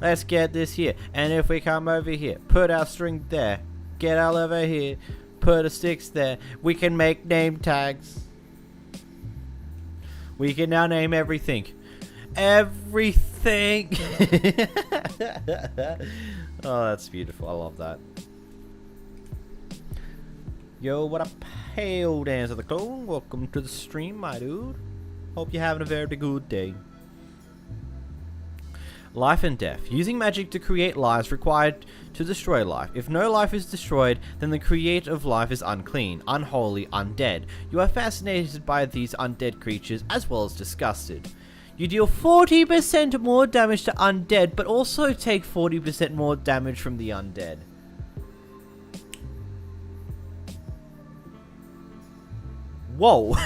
Let's get this here, and if we come over here, put our string there, get our lever here, put the sticks there, we can make name tags. We can now name everything. Everything! Oh, that's beautiful. I love that. Yo, what up, Hail Dance of the Clone? Welcome to the stream, my dude. Hope you're having a very good day. Life and death. Using magic to create lives required to destroy life. If no life is destroyed, then the creator of life is unclean, unholy, undead. You are fascinated by these undead creatures as well as disgusted. You deal 40% more damage to undead, but also take 40% more damage from the undead. Whoa.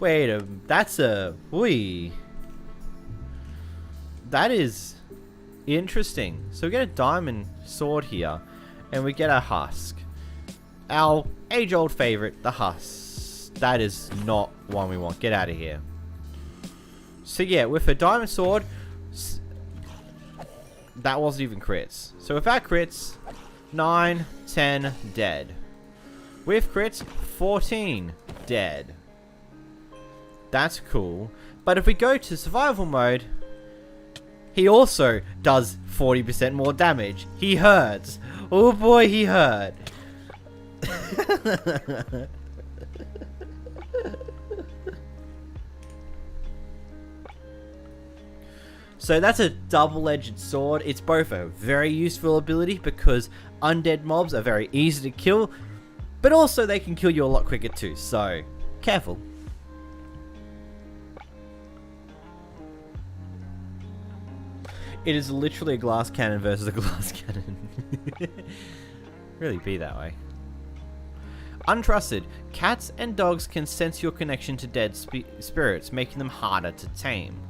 Wait a... That's a... Wee. That is interesting. So we get a diamond sword here, and we get a husk. Our age-old favorite, the husk. That is not one we want. Get out of here. So yeah, with a diamond sword, that wasn't even crits. So without crits, 9, 10, dead. With crits, 14, dead. That's cool. But if we go to survival mode, he also does 40% more damage. He hurts. Oh boy, he hurt. So that's a double-edged sword. It's both a very useful ability because undead mobs are very easy to kill, but also they can kill you a lot quicker too, so careful. It is literally a glass cannon versus a glass cannon. Really be that way. Untrusted. Cats and dogs can sense your connection to dead spirits, making them harder to tame.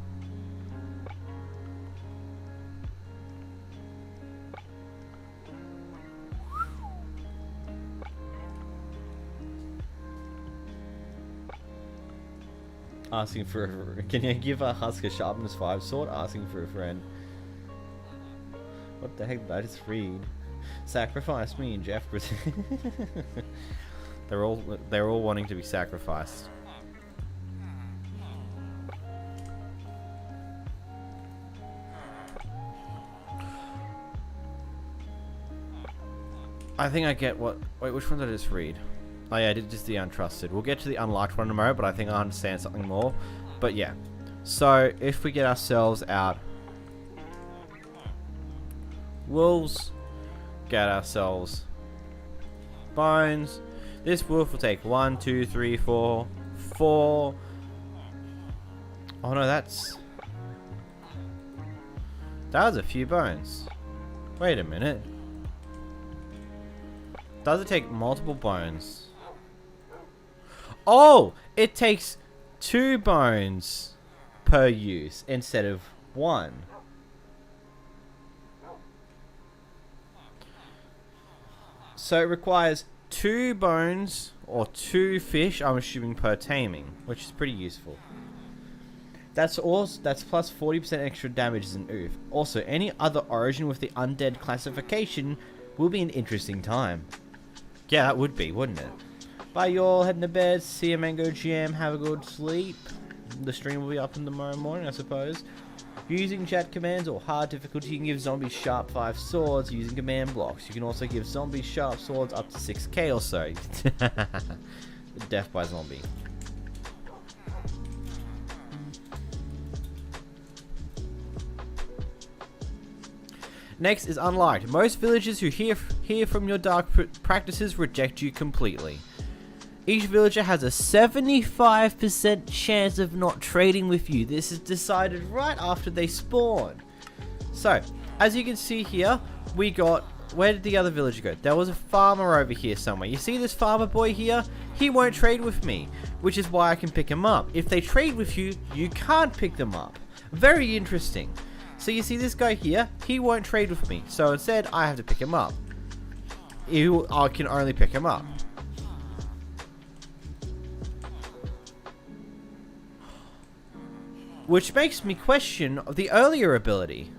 Asking for a... Can you give a husk a sharpness 5 sword? Asking for a friend. What the heck did I just read? Sacrifice me and Jeff. They're all wanting to be sacrificed. I think I get what... Wait, which one did I just read? Oh yeah, I did just the untrusted. We'll get to the unliked one tomorrow, but I think I understand something more. But yeah. So, if we get ourselves out... wolves, get ourselves bones. This wolf will take 1, 2, 3, 4. Oh no, that's... That was a few bones. Wait a minute. Does it take multiple bones? Oh! It takes 2 bones per use instead of 1. So it requires 2 bones or 2 fish, I'm assuming, per taming, which is pretty useful. That's plus 40% extra damage as an oof. Also, any other origin with the undead classification will be an interesting time. Yeah, that would be, wouldn't it? Bye y'all, heading to bed, see a mango jam, have a good sleep. The stream will be up in tomorrow morning, I suppose. Using chat commands or hard difficulty, you can give zombies sharp 5 swords using command blocks. You can also give zombies sharp swords up to 6k or so. Death by zombie. Next is unliked. Most villagers who hear from your dark practices reject you completely. Each villager has a 75% chance of not trading with you. This is decided right after they spawn. So, as you can see here, we got... Where did the other villager go? There was a farmer over here somewhere. You see this farmer boy here? He won't trade with me, which is why I can pick him up. If they trade with you, you can't pick them up. Very interesting. So you see this guy here? He won't trade with me. So instead, I have to pick him up. I can only pick him up. Which makes me question the earlier ability.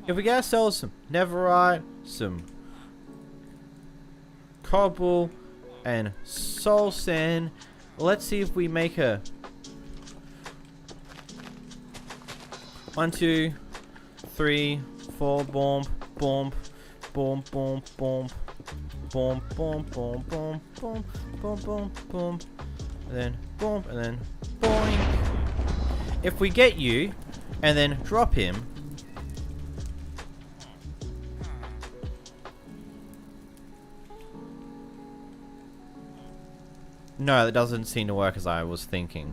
If we get ourselves some netherite, some cobble, and soul sand, let's see if we make a 1, 2, 3, 4, boom, boom, boom, boom, boom, boom, boom, boom, boom, boom, boom, boom, boom, and then boom, and then boing. If we get you, and then drop him, no, that doesn't seem to work as I was thinking.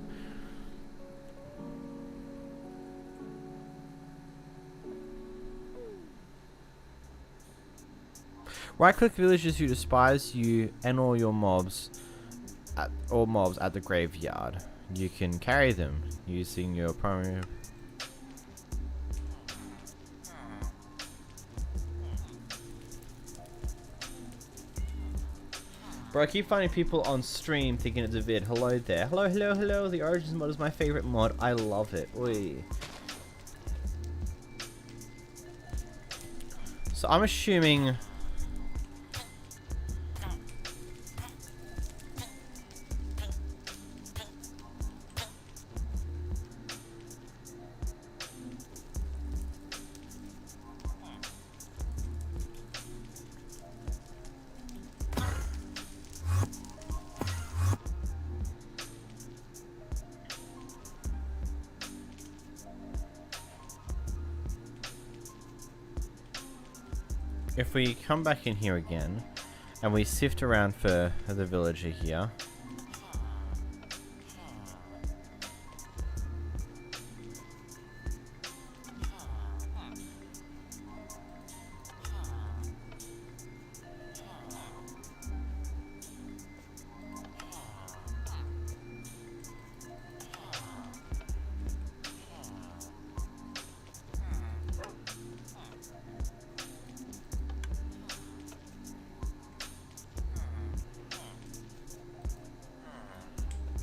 Right-click villagers who despise you and all your mobs, at the graveyard. You can carry them using your primary. Bro, I keep finding people on stream thinking it's a vid. Hello there. Hello, hello, hello. The Origins mod is my favorite mod. I love it. Oi. So I'm assuming... if we come back in here again, and we sift around for the villager here.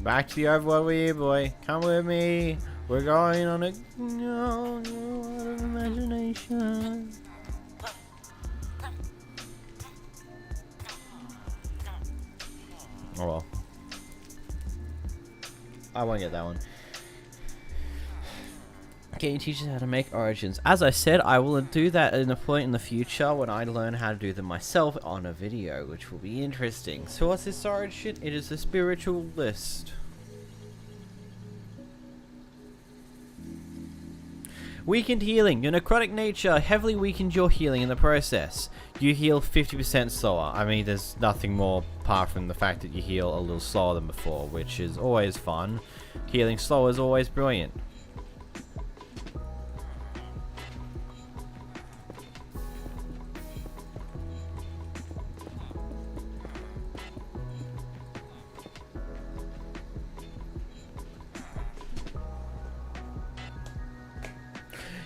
Back to the overworld with you, boy. Come with me. We're going on a imagination. Oh well. I won't get that one. Can you teach us how to make origins? As I said, I will do that in a point in the future when I learn how to do them myself on a video, which will be interesting. So what's this origin? It is the Spiritualist. Weakened healing. Your necrotic nature heavily weakened your healing in the process. You heal 50% slower. I mean, there's nothing more apart from the fact that you heal a little slower than before, which is always fun. Healing slower is always brilliant.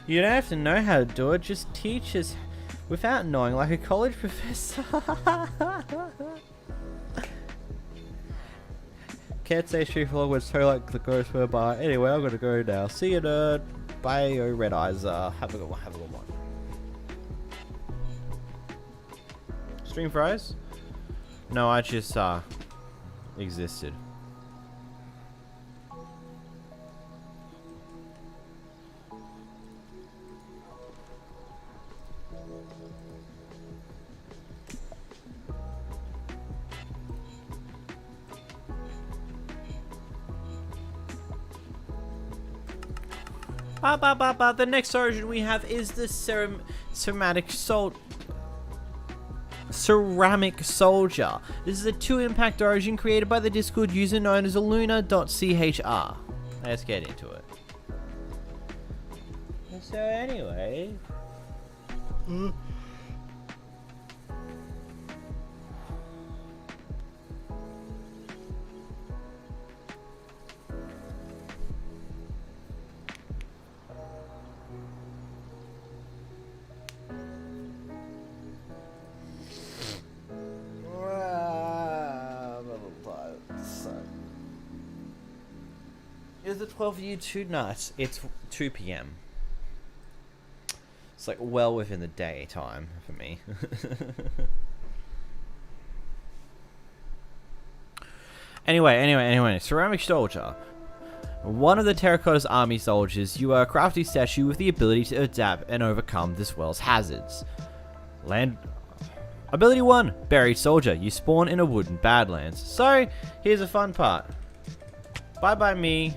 You don't have to know how to do it, just teach us without knowing, like a college professor. Can't say street vlog was so like the ghost were by. Anyway, I'm gonna go now. See you, nerd. Bye, 𝓵𝓷𝓷𝓴𝓼. Have a good one. Have a good one. Stream fries? No, I just existed. The next origin we have is the ceramic soldier. This is a 2-impact origin created by the Discord user known as 𝓵𝓷𝓷𝓴𝓼. Let's get into it. So anyway... Is it 12 you tonight? It's 2 p.m. It's like well within the daytime for me. Anyway, ceramic soldier. One of the Terracotta's army soldiers, you are a crafty statue with the ability to adapt and overcome this world's hazards. Ability 1, buried soldier. You spawn in a wooden badlands. So, here's a fun part. Bye me.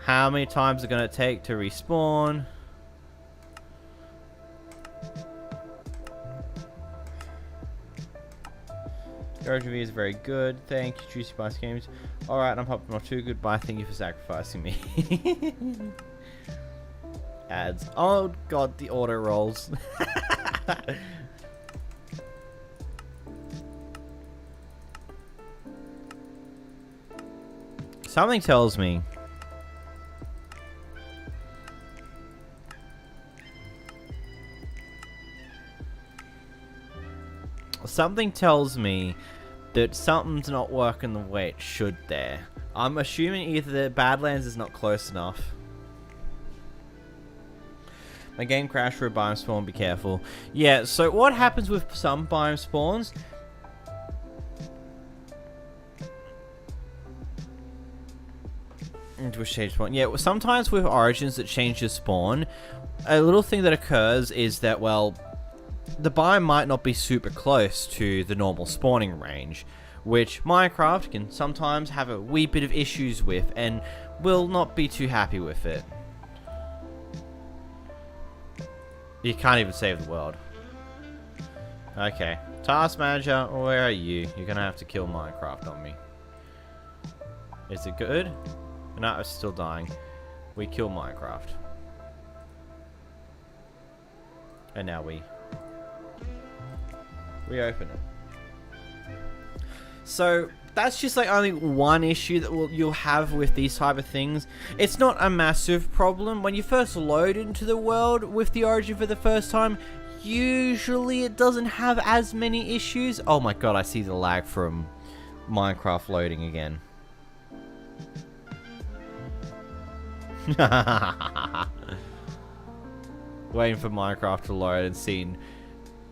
How many times is it going to take to respawn? Your review is very good. Thank you, Juicy Spice Games. Alright, I'm probably not too good. Bye. Thank you for sacrificing me. Ads. Oh god, the auto rolls. Something tells me that something's not working the way it should there. I'm assuming either the Badlands is not close enough. My game crashed for a biome spawn, be careful. Yeah, so what happens with some biome spawns? Which change spawn? Yeah, sometimes with origins that change your spawn, a little thing that occurs is that, well, the biome might not be super close to the normal spawning range, which Minecraft can sometimes have a wee bit of issues with and will not be too happy with it. You can't even save the world. Okay. Task manager, where are you? You're gonna have to kill Minecraft on me. Is it good? No, it's still dying. We kill Minecraft. And now we reopen it. So that's just like only one issue that you'll have with these type of things. It's not a massive problem. When you first load into the world with the origin for the first time, usually it doesn't have as many issues. Oh my god, I see the lag from Minecraft loading again. Waiting for Minecraft to load and seeing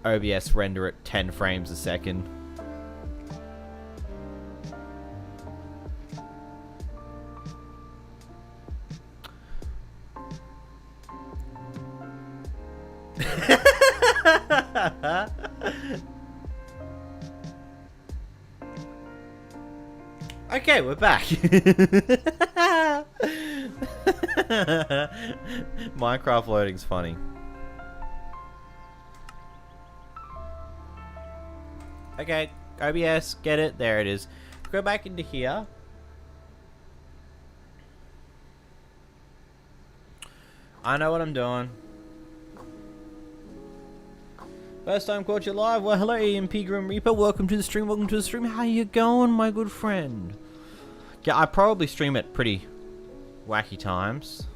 OBS render at 10 frames a second. Okay, we're back. Minecraft loading's funny. Okay, OBS, get it? There it is. Go back into here. I know what I'm doing. First time caught you live. Well, hello, EMP Grim Reaper. Welcome to the stream. Welcome to the stream. How you going, my good friend? Yeah, I probably stream at pretty wacky times.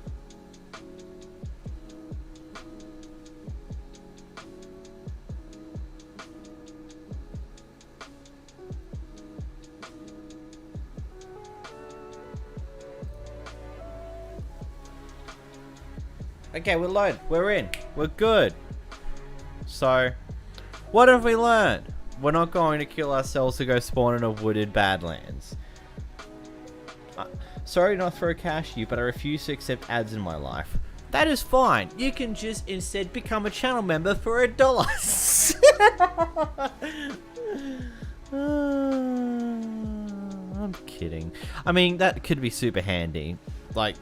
Okay, we're loaded. We're in. We're good. So, what have we learned? We're not going to kill ourselves to go spawn in a wooded Badlands. Sorry not to throw cash at you, but I refuse to accept ads in my life. That is fine. You can just instead become a channel member for $1. I'm kidding. I mean, that could be super handy. Like,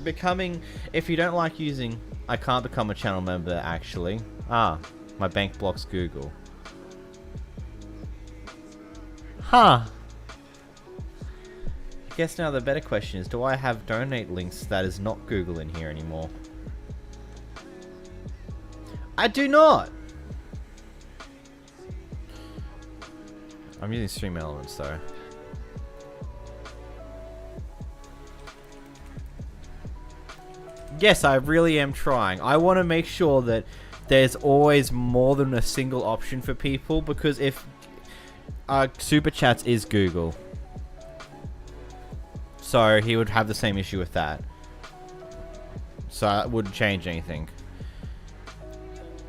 becoming... If you don't like using... I can't become a channel member, actually. Ah, my bank blocks Google. Huh. I guess now the better question is, do I have donate links that is not Google in here anymore? I do not! I'm using Stream Elements though. Yes, I really am trying. I want to make sure that there's always more than a single option for people, because if Super Chats is Google, so he would have the same issue with that. So it wouldn't change anything.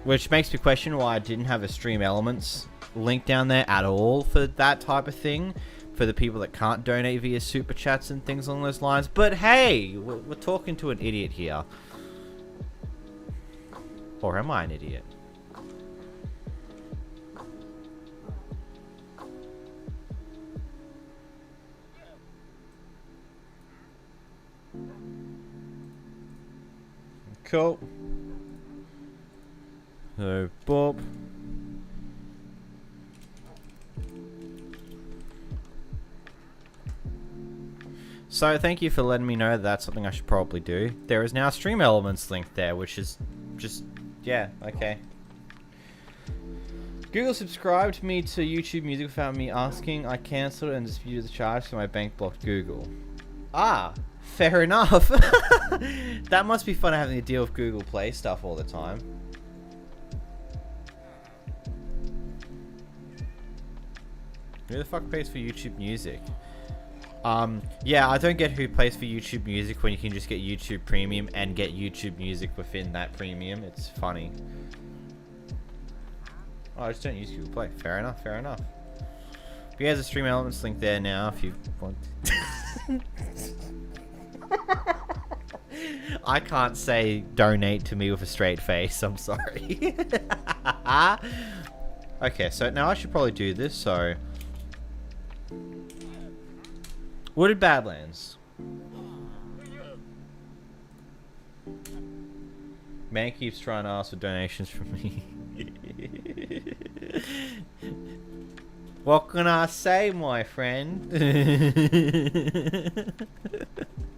Which makes me question why I didn't have a Stream Elements link down there at all for that type of thing. For the people that can't donate via Super Chats and things along those lines. But hey, we're talking to an idiot here. Or am I an idiot? Cool. So, Bob. So, thank you for letting me know that that's something I should probably do. There is now a Stream Elements link there, which is just... Yeah, okay. Google subscribed me to YouTube Music without me asking. I cancelled and disputed the charge, so my bank blocked Google. Ah, fair enough. That must be fun having to deal with Google Play stuff all the time. Who the fuck pays for YouTube Music? Yeah, I don't get who pays for YouTube Music when you can just get YouTube Premium and get YouTube Music within that Premium. It's funny. Oh, I just don't use Google Play. Fair enough, fair enough. But yeah, there's a Stream Elements link there now if you want. I can't say donate to me with a straight face. I'm sorry. Okay, so now I should probably do this, so... Wooded Badlands. Man keeps trying to ask for donations from me. What can I say, my friend?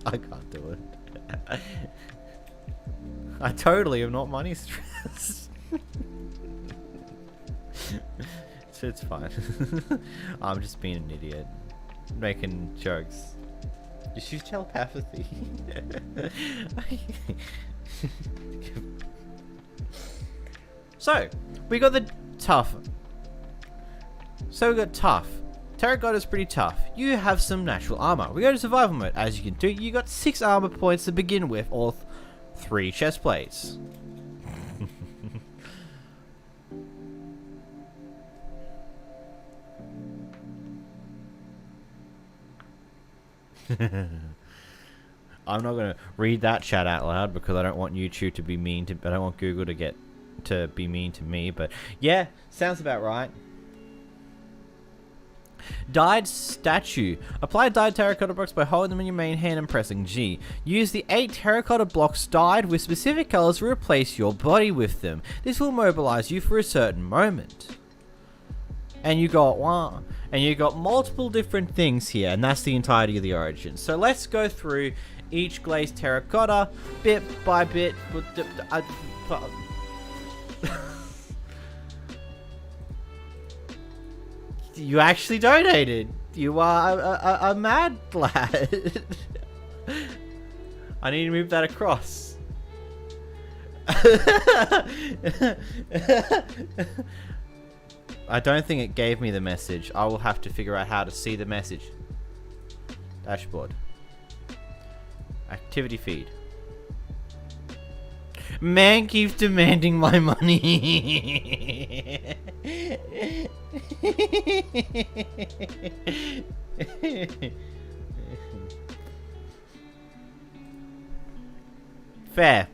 I can't do it. I totally am not money stressed. It's fine. I'm just being an idiot. Making jokes. Just use telepathy. So, we got the tough. So we got tough. 𝓵𝓷𝓷𝓴𝓼 is pretty tough. You have some natural armor. We go to survival mode. As you can do, you got 6 armor points to begin with, or 3 chest plates. I'm not gonna read that chat out loud because I don't want YouTube to be mean to. I don't want Google to be mean to me. But yeah, sounds about right. Dyed statue. Apply dyed terracotta blocks by holding them in your main hand and pressing G. Use the 8 terracotta blocks dyed with specific colors to replace your body with them. This will mobilize you for a certain moment. And you got one. And you got multiple different things here, and that's the entirety of the origin. So let's go through each glazed terracotta bit by bit. You actually donated. You are a mad lad. I need to move that across. I don't think it gave me the message. I will have to figure out how to see the message. Dashboard. Activity feed. Man keeps demanding my money. Fair.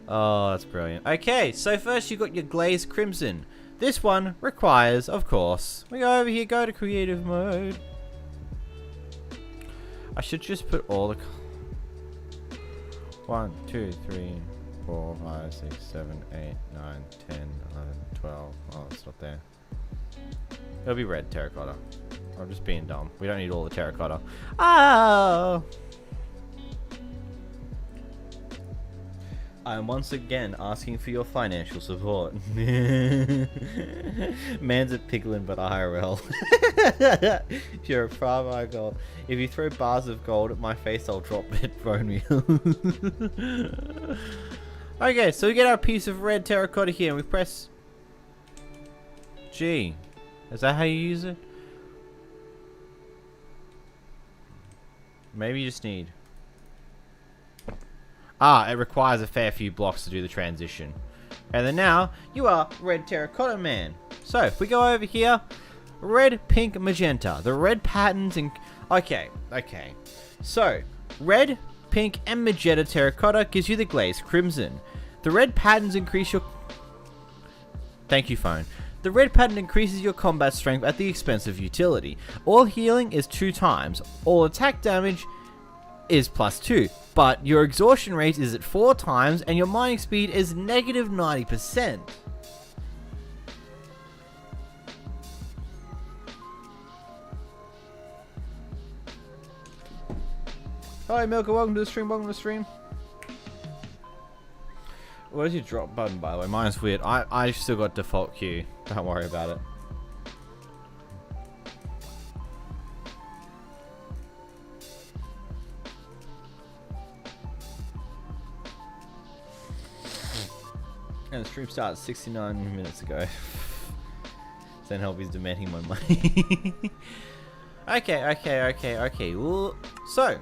Oh, that's brilliant. Okay, so first you got your Glazed Crimson. This one requires, of course, we go over here, go to creative mode. I should just put all the 1, 2, 3, 4, 5, 6, 7, 8, 9, 10, 11, 12. Oh, it's not there. It'll be red terracotta. I'm just being dumb. We don't need all the terracotta. Oh! I am once again asking for your financial support. Man's at Piglin, but IRL. If you're a farmer, gold. If you throw bars of gold at my face, I'll drop it. Phone me. Okay, so we get our piece of red terracotta here, and we press G. Is that how you use it? Maybe you just need... Ah, it requires a fair few blocks to do the transition. And then now, you are Red Terracotta Man. So, if we go over here, red, pink, magenta. The red patterns in... Okay. So, red, pink, and magenta terracotta gives you the Glazed Crimson. The red patterns increase your... Thank you, phone. The red pattern increases your combat strength at the expense of utility. All healing is 2 times. All attack damage is +2. But your exhaustion rate is at 4 times, and your mining speed is negative 90%. Hi Milka, welcome to the stream, Where's your drop button, by the way? Mine's weird. I still got default queue. Don't worry about it. And the stream started 69 minutes ago. Then help is demanding my money. Okay. Well, so.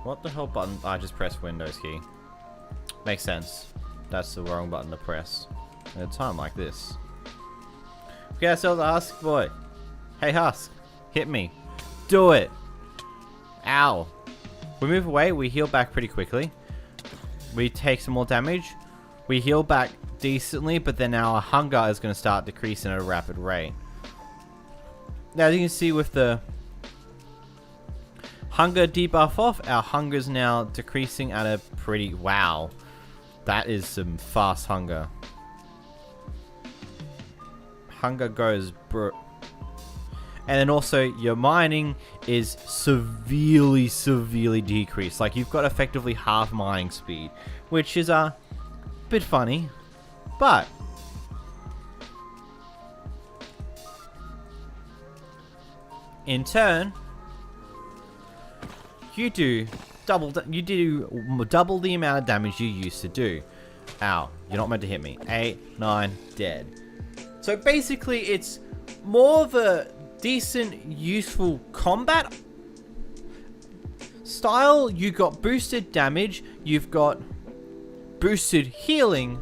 What the hell button? I just pressed Windows key. Makes sense. That's the wrong button to press. At a time like this. We get ourselves a Husk boy. Hey Husk, hit me. Do it. Ow. We move away, we heal back pretty quickly. We take some more damage. We heal back decently, but then our hunger is going to start decreasing at a rapid rate. Now, as you can see with the hunger debuff off, our hunger is now decreasing at a pretty... Wow. That is some fast hunger. Hunger goes... And then also, your mining is severely decreased. Like, you've got effectively half mining speed, which is a bit funny, but in turn, you do double the amount of damage you used to do. Ow, you're not meant to hit me. 8, 9, dead. So basically, it's more of a decent, useful combat style. You got boosted damage, you've got boosted healing,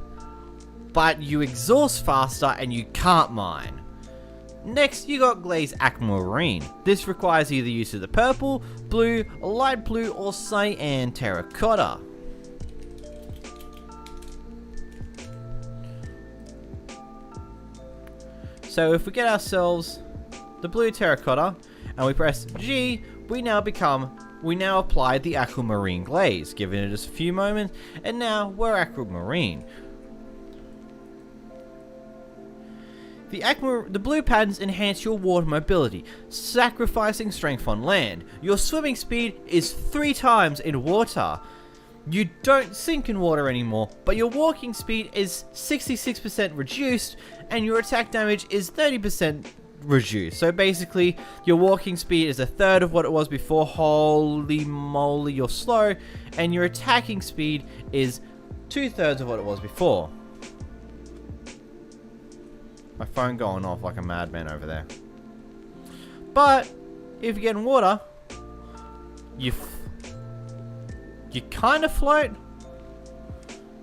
but you exhaust faster and you can't mine. Next, you got Glazed Aquamarine. This requires either use of the purple, blue, light blue, or cyan terracotta. So if we get ourselves the blue terracotta and we press G, we now apply the aquamarine glaze, giving it just a few moments, and now we're aquamarine. The blue patterns enhance your water mobility, sacrificing strength on land. Your swimming speed is 3 times in water. You don't sink in water anymore, but your walking speed is 66% reduced, and your attack damage is 30% reduced. So basically, your walking speed is 1/3 of what it was before. Holy moly, you're slow. And your attacking speed is 2/3 of what it was before. My phone going off like a madman over there. But if you get in water, You kind of float,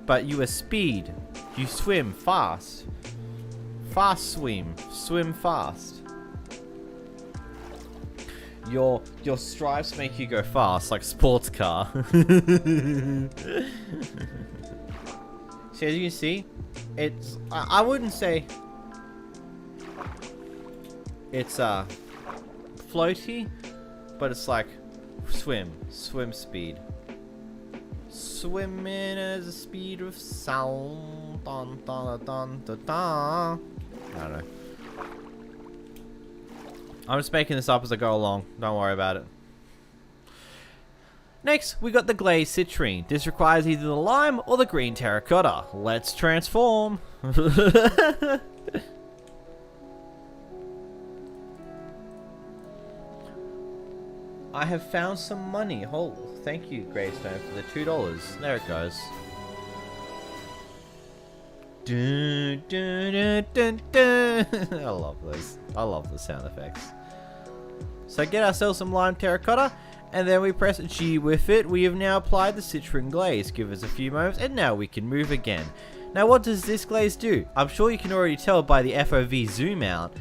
but you are speed. You swim fast. Fast swim. Swim fast. Your stripes make you go fast, like sports car. So as you can see, it's I wouldn't say it's floaty, but it's like swim speed. Swimming at the speed of sound. Dun, dun, dun, dun, dun. I don't know. I'm just making this up as I go along. Don't worry about it. Next, we got the glazed citrine. This requires either the lime or the green terracotta. Let's transform. I have found some money. Oh, thank you, Gravestone, for the $2. There it goes. Dun, dun, dun, dun, dun. I love those. I love the sound effects. So get ourselves some lime terracotta, and then we press G with it. We have now applied the citrine glaze. Give us a few moments, and now we can move again. Now what does this glaze do? I'm sure you can already tell by the FOV zoom out,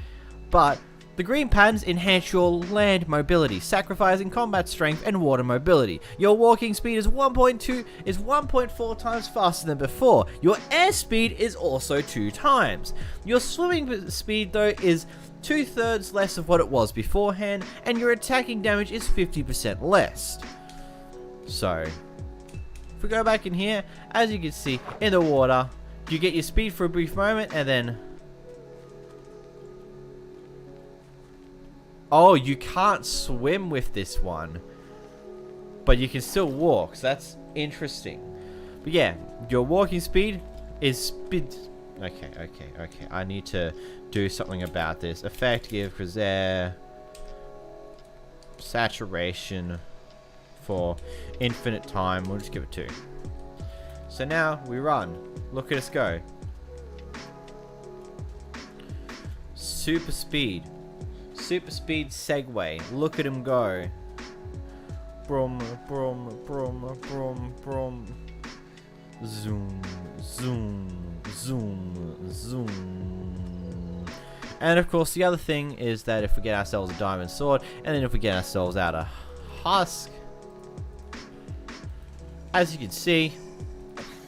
but the green patterns enhance your land mobility, sacrificing combat strength and water mobility. Your walking speed is 1.4 times faster than before. Your air speed is also 2 times. Your swimming speed though is 2/3 less of what it was beforehand, and your attacking damage is 50% less. So, if we go back in here, as you can see, in the water, you get your speed for a brief moment, and then... Oh, you can't swim with this one, but you can still walk, so that's interesting. But yeah, your walking speed is speed... Okay. I need to do something about this. Effect, give Krzair saturation for infinite time. We'll just give it 2. So now we run. Look at us go. Super speed. Super speed segue. Look at him go. Brum, brum, brum, brum, brum. Zoom, zoom, zoom, zoom. And of course the other thing is that if we get ourselves a diamond sword, and then if we get ourselves out a husk, as you can see,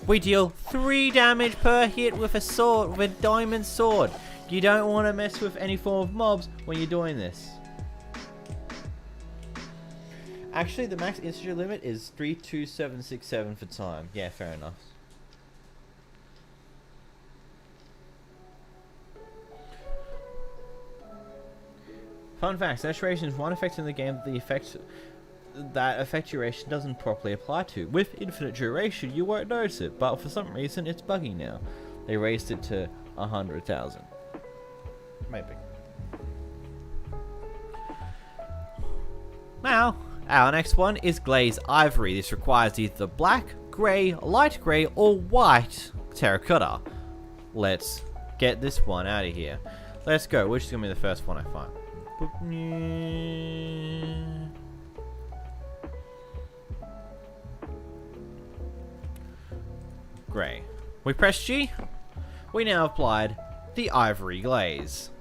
we deal 3 damage per hit with a sword, with a diamond sword. You don't want to mess with any form of mobs when you're doing this. Actually, the max integer limit is 32767 for time. Yeah, fair enough. Fun fact, saturation is one effect in the game that effect duration doesn't properly apply to. With infinite duration, you won't notice it, but for some reason it's buggy now. They raised it to 100,000. Maybe. Now, our next one is glazed ivory. This requires either black, grey, light grey, or white terracotta. Let's get this one out of here. Let's go. Which is going to be the first one I find? Grey. We press G. We now applied the ivory glaze.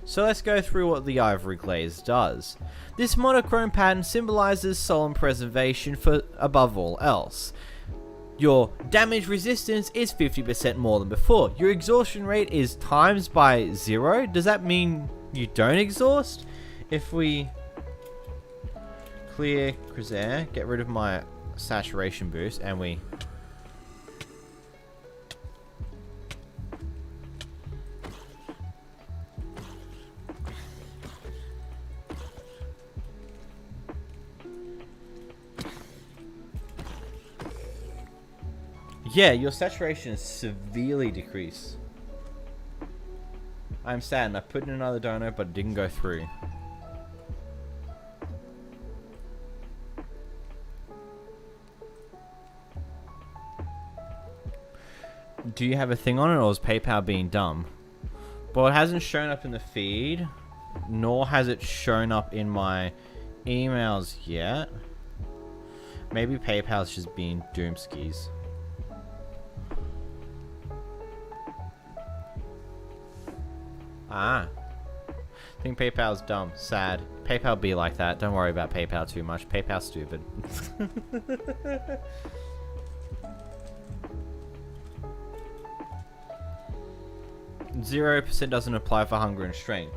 So let's go through what the ivory glaze does. This monochrome pattern symbolizes solemn preservation for above all else. Your damage resistance is 50% more than before. Your exhaustion rate is times by 0. Does that mean you don't exhaust? If we clear Krzair, get rid of my saturation boost, and we... Yeah, your saturation is severely decreased. I'm sad, and I put in another dono, but it didn't go through. Do you have a thing on it, or is PayPal being dumb? Well, it hasn't shown up in the feed, nor has it shown up in my emails yet. Maybe PayPal's just being doomskis. Ah. I think PayPal's dumb. Sad. PayPal be like that. Don't worry about PayPal too much. PayPal's stupid. 0% doesn't apply for hunger and strength.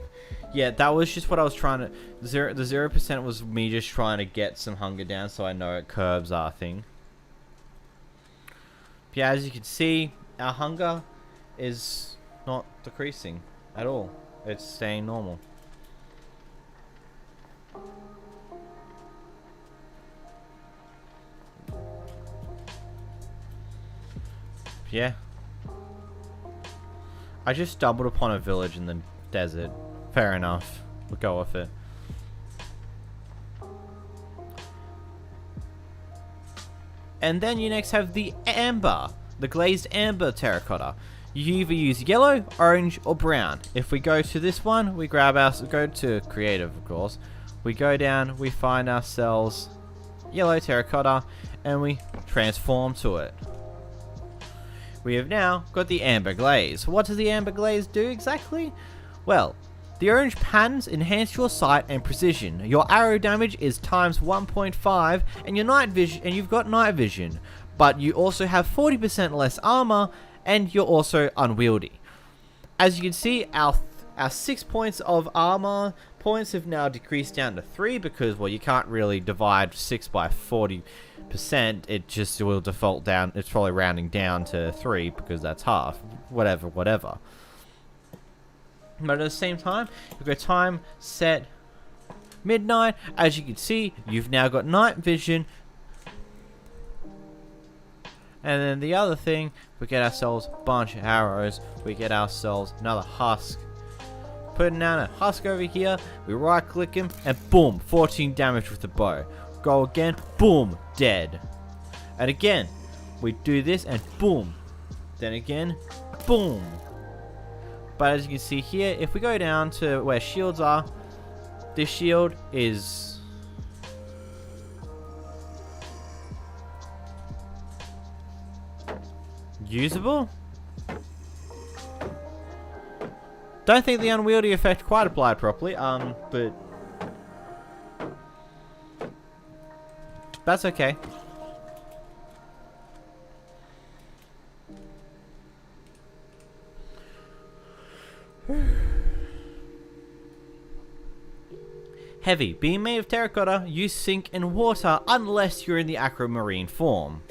Yeah, that was just what I was trying to... The 0% was me just trying to get some hunger down so I know it curbs our thing. But yeah, as you can see, our hunger is not decreasing at all. It's staying normal. Yeah. I just stumbled upon a village in the desert. Fair enough. We'll go with it. And then you next have the amber. The glazed amber terracotta. You either use yellow, orange, or brown. If we go to this one, we grab go to creative, of course. We go down, we find ourselves yellow terracotta, and we transform to it. We have now got the amber glaze. What does the amber glaze do exactly? Well, the orange patterns enhance your sight and precision. Your arrow damage is times 1.5, and your night vision, and you've got night vision. But you also have 40% less armor, and you're also unwieldy. As you can see, our 6 points of armor points have now decreased down to 3 because, well, you can't really divide 6 by 40%. It just will default down. It's probably rounding down to 3 because that's half. Whatever. But at the same time, you've got time set midnight. As you can see, you've now got night vision. And then the other thing, we get ourselves a bunch of arrows. We get ourselves another husk. Putting down a husk over here. We right click him and boom, 14 damage with the bow. Go again, boom, dead. And again, we do this and boom. Then again, boom. But as you can see here, if we go down to where shields are, this shield is... usable? Don't think the unwieldy effect quite applied properly, but that's okay. Heavy. Being made of terracotta, you sink in water unless you're in the aquamarine form.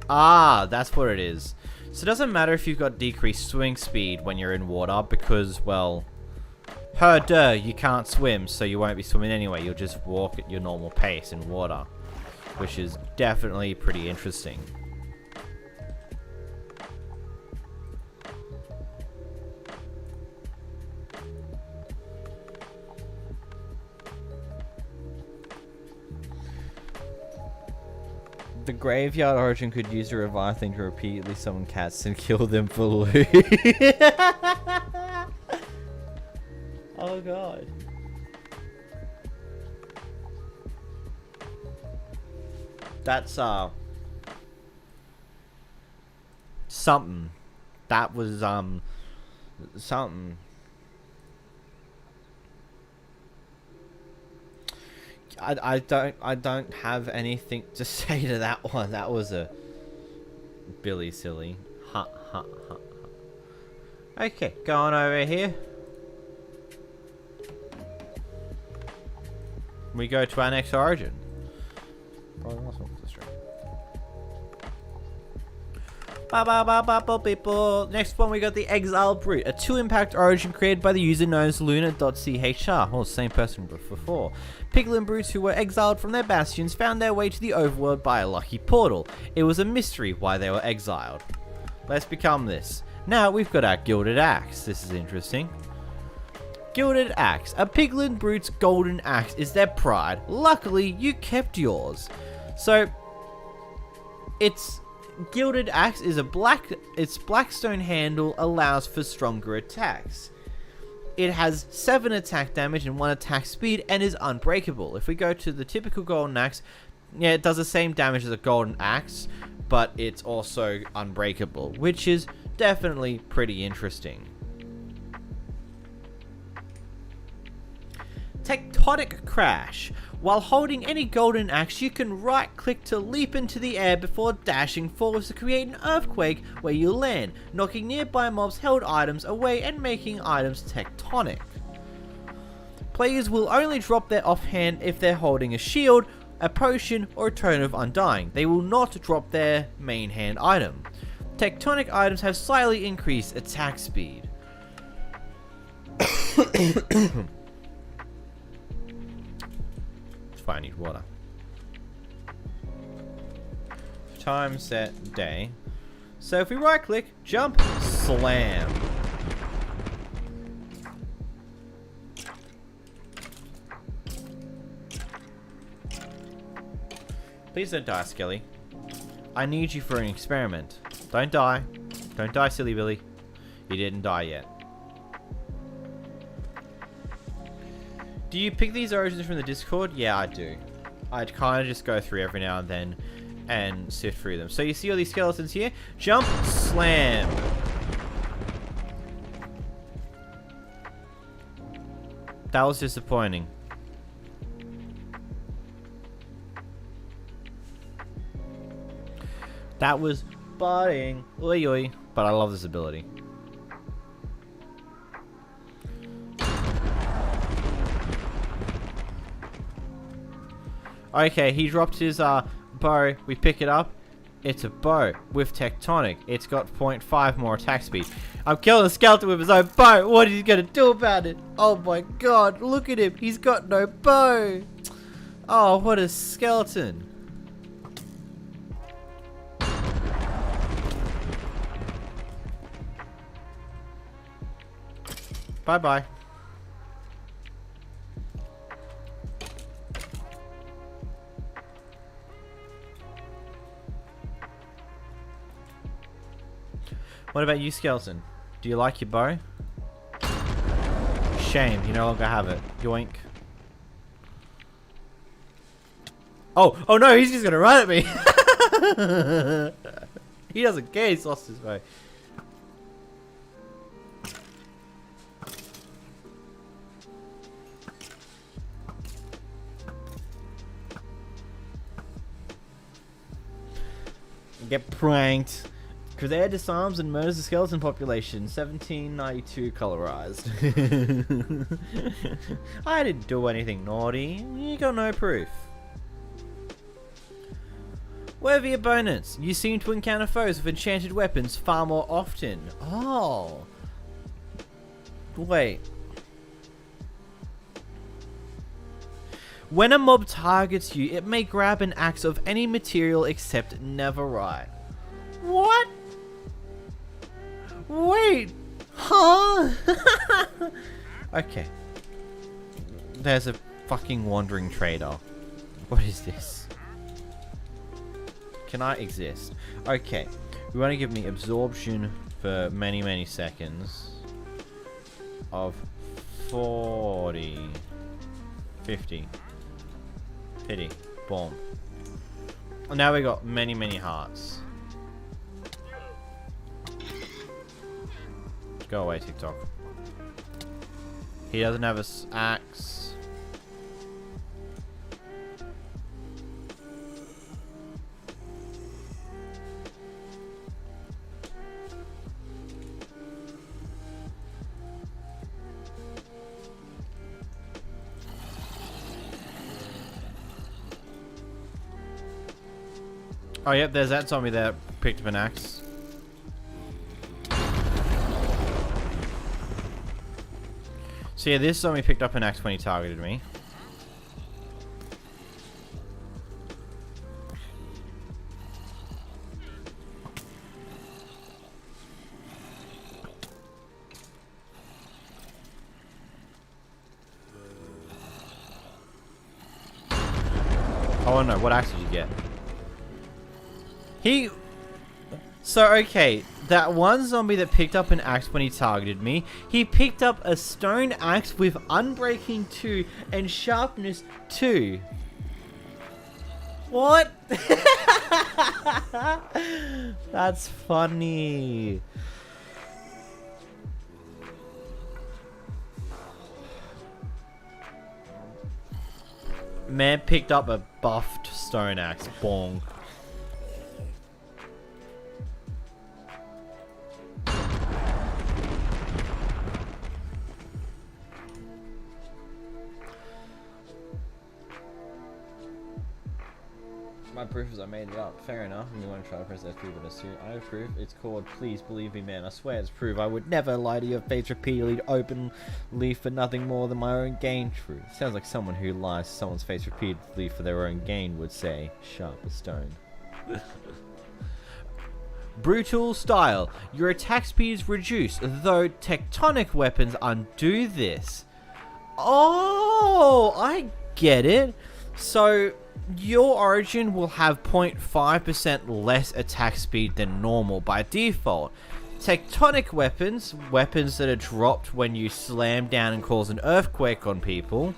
Ah, that's what it is. So it doesn't matter if you've got decreased swim speed when you're in water because, well, you can't swim, so you won't be swimming anyway. You'll just walk at your normal pace in water, which is definitely pretty interesting. The graveyard origin could use a revive thing to repeatedly summon cats and kill them for loot. Oh god. That's something. That was something. I don't have anything to say to that one. That was a Billy silly. Ha ha ha. Okay, going over here. We go to our next origin. Probably last one for the stream. People. Next one, we got the Exiled Brute, a 2-impact origin created by the user known as 𝓼𝓷𝓴𝓼. Well, same person before. Piglin brutes who were exiled from their bastions found their way to the overworld by a lucky portal. It was a mystery why they were exiled. Let's become this. Now we've got our Gilded Axe. This is interesting. Gilded Axe. A Piglin brute's golden axe is their pride. Luckily, you kept yours. So, it's... Gilded Axe is its blackstone handle allows for stronger attacks. It has 7 attack damage and 1 attack speed and is unbreakable. If we go to the typical golden axe, yeah, it does the same damage as a golden axe, but it's also unbreakable, which is definitely pretty interesting. Tectonic Crash. While holding any golden axe, you can right click to leap into the air before dashing forwards to create an earthquake where you land, knocking nearby mobs' held items away and making items tectonic. Players will only drop their offhand if they're holding a shield, a potion, or a token of undying. They will not drop their main hand item. Tectonic items have slightly increased attack speed. I need water. Time, set, day. So if we right click, jump, slam. Please don't die, Skelly. I need you for an experiment. Don't die. Don't die, silly Billy. You didn't die yet. Do you pick these origins from the Discord? Yeah, I do. I'd kind of just go through every now and then and sift through them. So you see all these skeletons here? Jump, slam. That was disappointing. That was butting. Oi, oi. But I love this ability. Okay, he dropped his bow. We pick it up. It's a bow with tectonic. It's got 0.5 more attack speed. I'm killing a skeleton with his own bow. What is he going to do about it? Oh my god, look at him. He's got no bow. Oh, what a skeleton. Bye-bye. What about you, skeleton? Do you like your bow? Shame, you no longer have it. Yoink. Oh no, he's just gonna run at me. He doesn't care, he's lost his way. Get pranked. Krzair disarms and murders the skeleton population. 1792 colorized. I didn't do anything naughty. You got no proof. Worthy opponents. You seem to encounter foes with enchanted weapons far more often. Oh. Wait. When a mob targets you, it may grab an axe of any material except netherite. What? Wait. Huh? Okay. There's a fucking wandering trader. What is this? Can I exist? Okay. We want to give me absorption for many, many seconds. Of 40. 50. Pity. Boom. And now we got many, many hearts. Go away, TikTok. He doesn't have an axe. Oh, yep, there's that zombie there. Picked up an axe. So yeah, this zombie picked up an axe when he targeted me. Oh no, what axe did you get? So okay, that one zombie that picked up an axe when he targeted me, he picked up a stone axe with Unbreaking 2 and Sharpness 2. What? That's funny. Man picked up a buffed stone axe. Bong. My proof is I made it up. Fair enough. You want to try to press F2, but it's I have proof. It's called Please Believe Me, Man. I swear it's proof. I would never lie to your face repeatedly, openly for nothing more than my own gain. True. Sounds like someone who lies to someone's face repeatedly for their own gain would say, sharp as stone. Brutal style. Your attack speed is reduced, though tectonic weapons undo this. Oh, I get it. So your origin will have 0.5% less attack speed than normal by default. Tectonic weapons, weapons that are dropped when you slam down and cause an earthquake on people,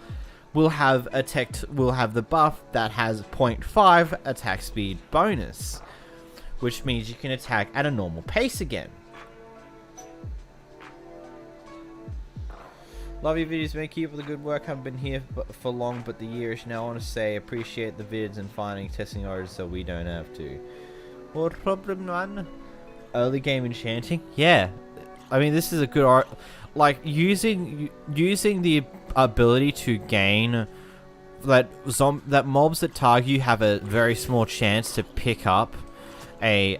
will have the buff that has 0.5 attack speed bonus, which means you can attack at a normal pace again. Love your videos, man. Keep up the good work. Haven't been here for long, but the year is now. I want to say appreciate the vids and finding testing orders so we don't have to. What problem, man? Early game enchanting? Yeah. I mean, this is a good art. Like, using the ability to gain that mobs that target you have a very small chance to pick up an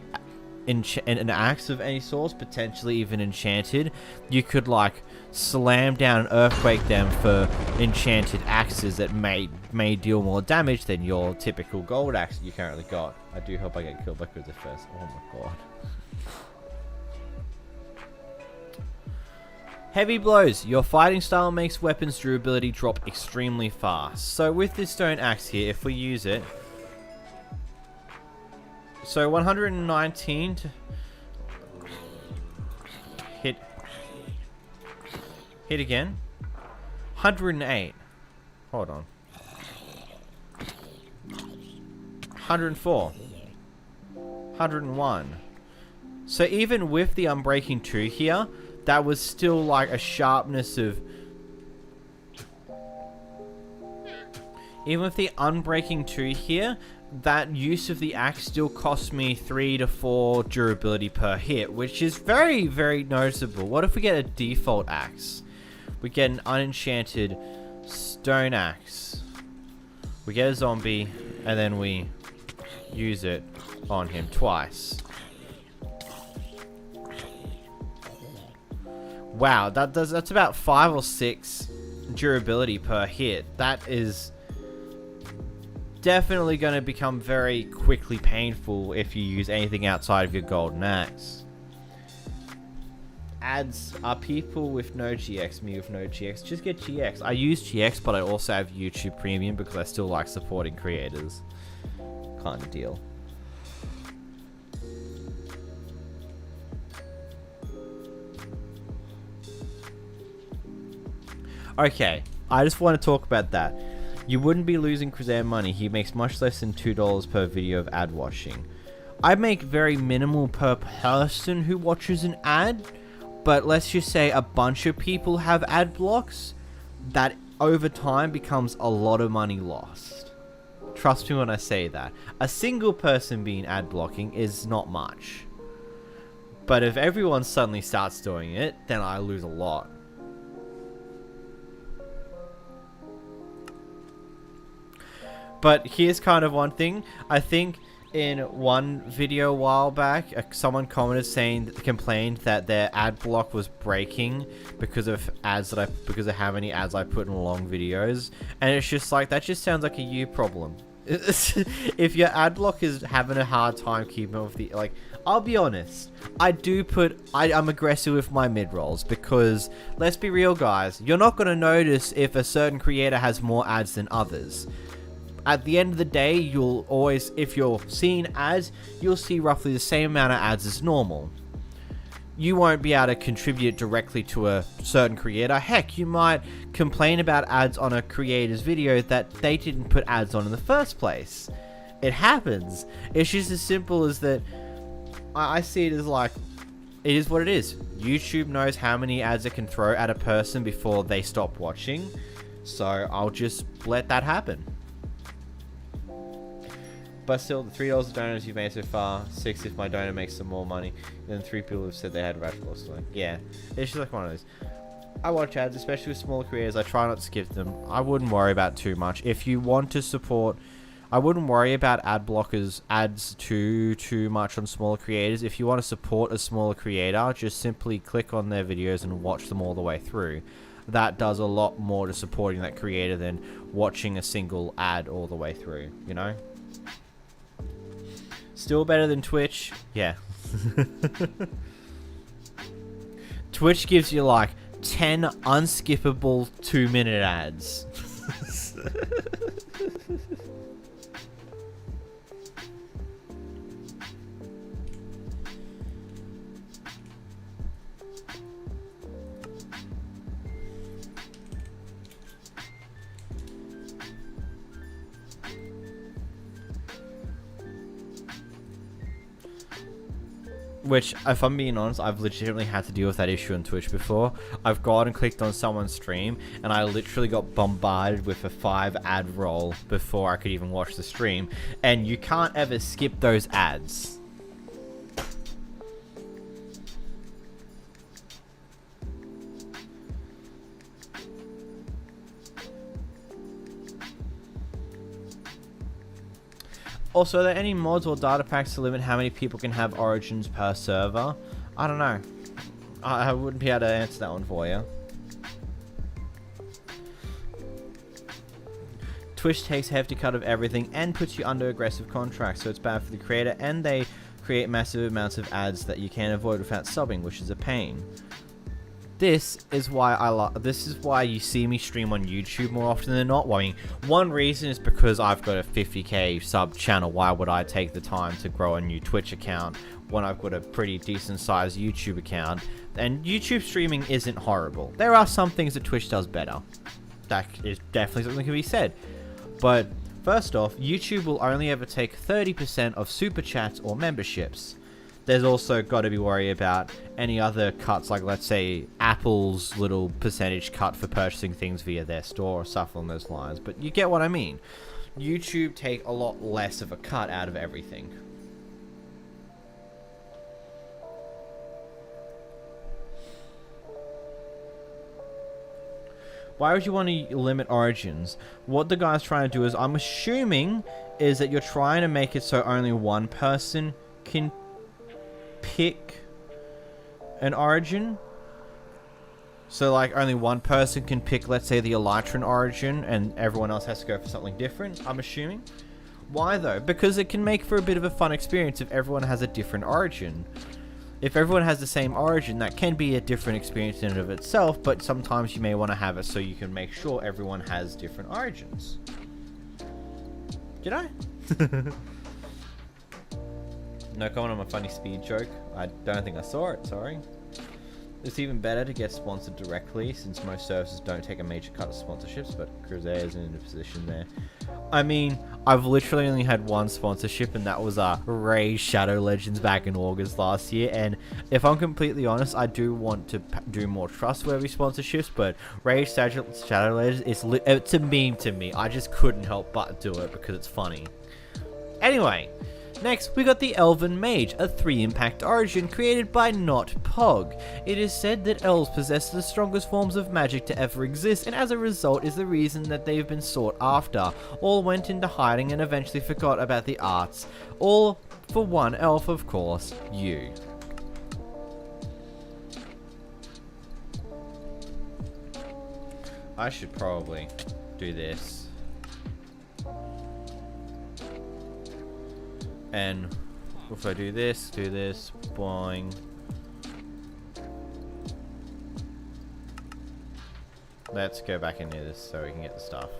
axe of any sort, potentially even enchanted. You could, like, slam down and earthquake them for enchanted axes that may deal more damage than your typical gold axe that you currently got. I do hope I get killed by Krzair first. Oh my god. Heavy blows. Your fighting style makes weapons durability drop extremely fast. So with this stone axe here, if we use it, so 119 to hit again. 108. Hold on. 104. 101. So even with the Unbreaking 2 here, that was still like a sharpness of... Even with the Unbreaking 2 here, that use of the axe still cost me 3 to 4 durability per hit, which is very, very noticeable. What if we get a default axe? We get an unenchanted stone axe. We get a zombie, and then we use it on him twice. Wow, that's about 5 or 6 durability per hit. That is definitely going to become very quickly painful if you use anything outside of your golden axe. Ads are people with no GX, me with no GX. Just get GX. I use GX, but I also have YouTube Premium because I still like supporting creators. Kind of deal. Okay, I just want to talk about that. You wouldn't be losing Krzair money. He makes much less than $2 per video of ad watching. I make very minimal per person who watches an ad. But let's just say a bunch of people have ad blocks, that over time becomes a lot of money lost. Trust me when I say that. A single person being ad blocking is not much. But if everyone suddenly starts doing it, then I lose a lot. But here's kind of one thing. I think in one video a while back, someone complained that their ad block was breaking because of how many ads I put in long videos, and it's just like, that just sounds like a you problem. If your ad block is having a hard time keeping up with the, like, I'll be honest, I'm aggressive with my mid rolls because, let's be real guys, you're not gonna notice if a certain creator has more ads than others. At the end of the day, you'll always, if you're seeing ads, you'll see roughly the same amount of ads as normal. you won't be able to contribute directly to a certain creator. Heck, you might complain about ads on a creator's video that they didn't put ads on in the first place. It happens. It's just as simple as that. I see it as like, it is what it is. YouTube knows how many ads it can throw at a person before they stop watching. So I'll just let that happen. But still, the $3 of donors you've made so far, 6 if my donor makes some more money, then 3 people have said they had radical loss. Yeah, it's just like one of those. I watch ads, especially with smaller creators. I try not to skip them. I wouldn't worry about too much. If you want to support, I wouldn't worry about ad blockers, ads too much on smaller creators. If you want to support a smaller creator, just simply click on their videos and watch them all the way through. That does a lot more to supporting that creator than watching a single ad all the way through, you know? Still better than Twitch? Yeah. Twitch gives you like 10 unskippable 2-minute ads. Which, if I'm being honest, I've legitimately had to deal with that issue on Twitch before. I've gone and clicked on someone's stream, and I literally got bombarded with a 5 ad roll before I could even watch the stream. And you can't ever skip those ads. Also, are there any mods or data packs to limit how many people can have origins per server? I don't know. I wouldn't be able to answer that one for you. Twitch takes a hefty cut of everything and puts you under aggressive contracts, so it's bad for the creator, and they create massive amounts of ads that you can't avoid without subbing, which is a pain. This is why this is why you see me stream on YouTube more often than not. Well, I mean, one reason is because I've got a 50k sub channel. Why would I take the time to grow a new Twitch account when I've got a pretty decent sized YouTube account? And YouTube streaming isn't horrible. There are some things that Twitch does better. That is definitely something that can be said. But first off, YouTube will only ever take 30% of super chats or memberships. There's also got to be worried about any other cuts, like let's say Apple's little percentage cut for purchasing things via their store or stuff along those lines. But you get what I mean. YouTube take a lot less of a cut out of everything. Why would you want to limit origins? What the guy's trying to do is, I'm assuming, is that you're trying to make it so only one person can pick an origin. So like only one person can pick, let's say, the Elytran origin, and everyone else has to go for something different, I'm assuming. Why though? Because it can make for a bit of a fun experience if everyone has a different origin. If everyone has the same origin, that can be a different experience in and of itself, but sometimes you may want to have it so you can make sure everyone has different origins. Did I? No comment on my funny speed joke. I don't think I saw it, sorry. It's even better to get sponsored directly, since most services don't take a major cut of sponsorships, but Krzair is in a position there. I mean, I've literally only had one sponsorship, and that was 𝓵𝓲𝓷𝓴𝓼 Legends back in August last year, and if I'm completely honest, I do want to do more trustworthy sponsorships, but 𝓵𝓲𝓷𝓴𝓼 Legends, it's a meme to me. I just couldn't help but do it because it's funny. Anyway. Next, we got the Elven Mage, a 3-impact origin created by Not Pog. It is said that elves possess the strongest forms of magic to ever exist, and as a result is the reason that they have been sought after. All went into hiding and eventually forgot about the arts. All for one elf, of course, you. I should probably do this. And if I do this, boing. Let's go back into this so we can get the stuff.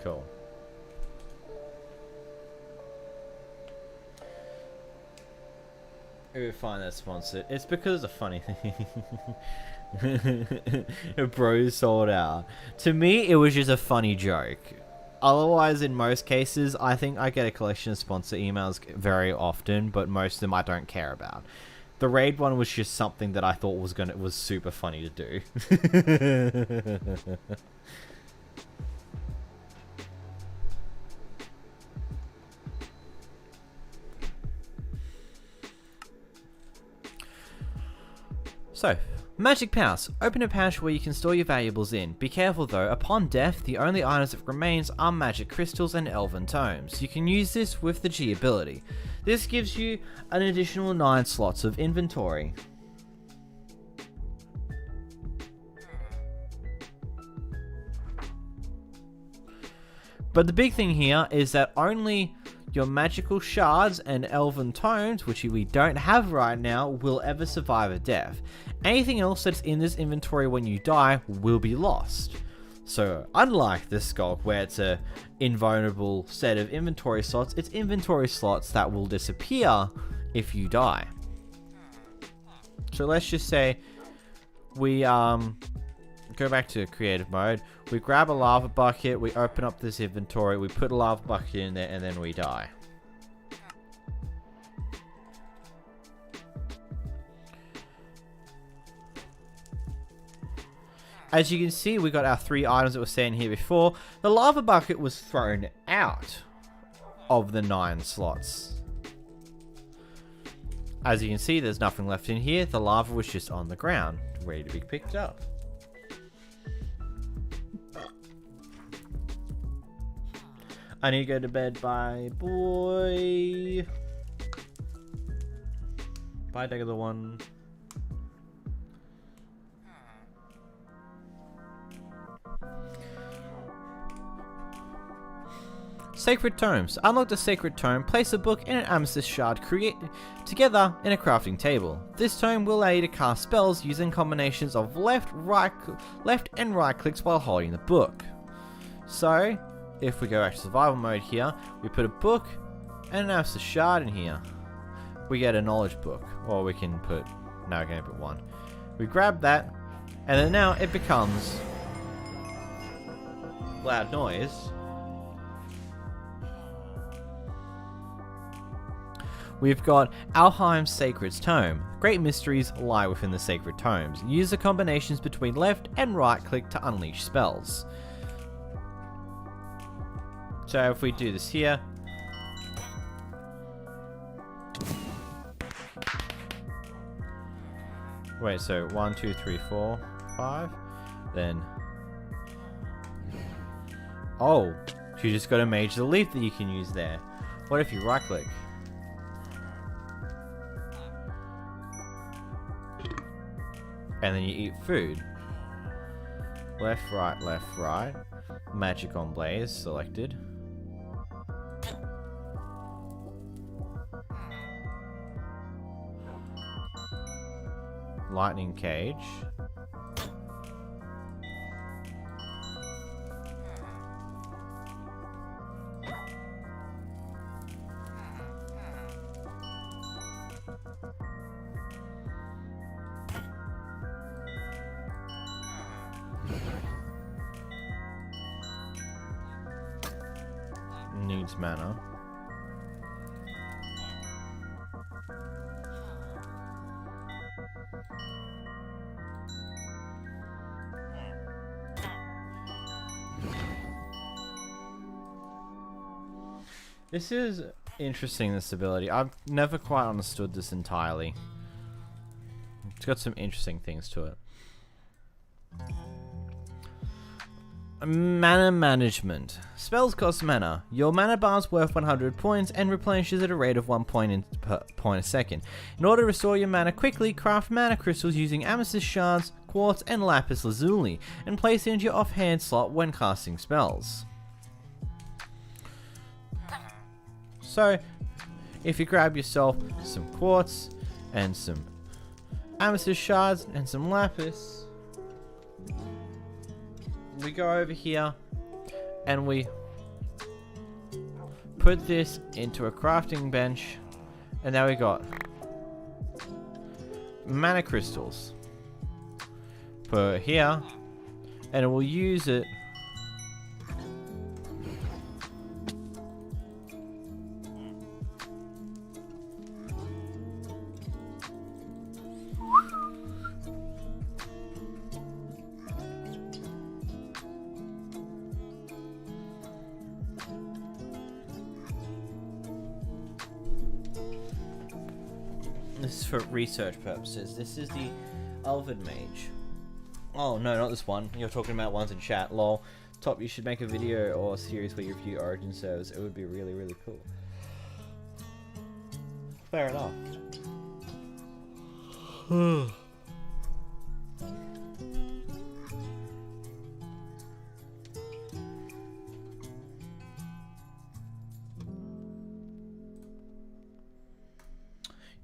Cool. we find that sponsored. It's because of a funny thing. Bros sold out. To me, it was just a funny joke. Otherwise, in most cases, I think I get a collection of sponsor emails very often, but most of them I don't care about. The raid one was just something that I thought was super funny to do. So, Magic Pouch. Open a pouch where you can store your valuables in. Be careful though, upon death, the only items that remains are magic crystals and elven tomes. You can use this with the G ability. This gives you an additional 9 slots of inventory. But the big thing here is that only your magical shards and elven tomes, which we don't have right now, will ever survive a death. Anything else that's in this inventory when you die will be lost. So unlike this skulk where it's a invulnerable set of inventory slots, it's inventory slots that will disappear if you die. So let's just say we go back to creative mode, we grab a lava bucket, we open up this inventory, we put a lava bucket in there, and then we die. As you can see, we got our 3 items that were saying here before. The lava bucket was thrown out of the 9 slots. As you can see, there's nothing left in here. The lava was just on the ground, ready to be picked up. I need to go to bed. Bye, boy. Bye, Dagger the One. Sacred Tomes. Unlock the Sacred Tome, place a book and an amethyst shard together in a crafting table. This tome will allow you to cast spells using combinations of left and right clicks while holding the book. So, if we go back to survival mode here, we put a book and an amethyst shard in here. We get a knowledge book, or we can put, no, we're going to put 1. We grab that, and then now it becomes loud noise. We've got Alheim's Sacred Tome. Great mysteries lie within the Sacred Tomes. Use the combinations between left and right click to unleash spells. So if we do this here, wait, so 1, 2, 3, 4, 5, then, oh, you just got a Mage the Leaf that you can use there. What if you right click? And then you eat food. Left, right. Magic on Blaze selected. Lightning Cage. Needs mana. This is interesting, this ability. I've never quite understood this entirely. It's got some interesting things to it. Mana management. Spells cost mana. Your mana bar is worth 100 points and replenishes at a rate of 1 point a second. In order to restore your mana quickly, craft mana crystals using amethyst shards, quartz, and lapis lazuli, and place it into your offhand slot when casting spells. So, if you grab yourself some quartz and some amethyst shards and some lapis, we go over here and we put this into a crafting bench, and now we got mana crystals. Put it here, and it will use it. This is for research purposes. This is the Elven Mage. Oh no, not this one. You're talking about ones in chat. Lol. Top, you should make a video or a series where you review Origin servers. It would be really, really cool. Fair enough.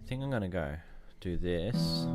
I think I'm gonna go do this.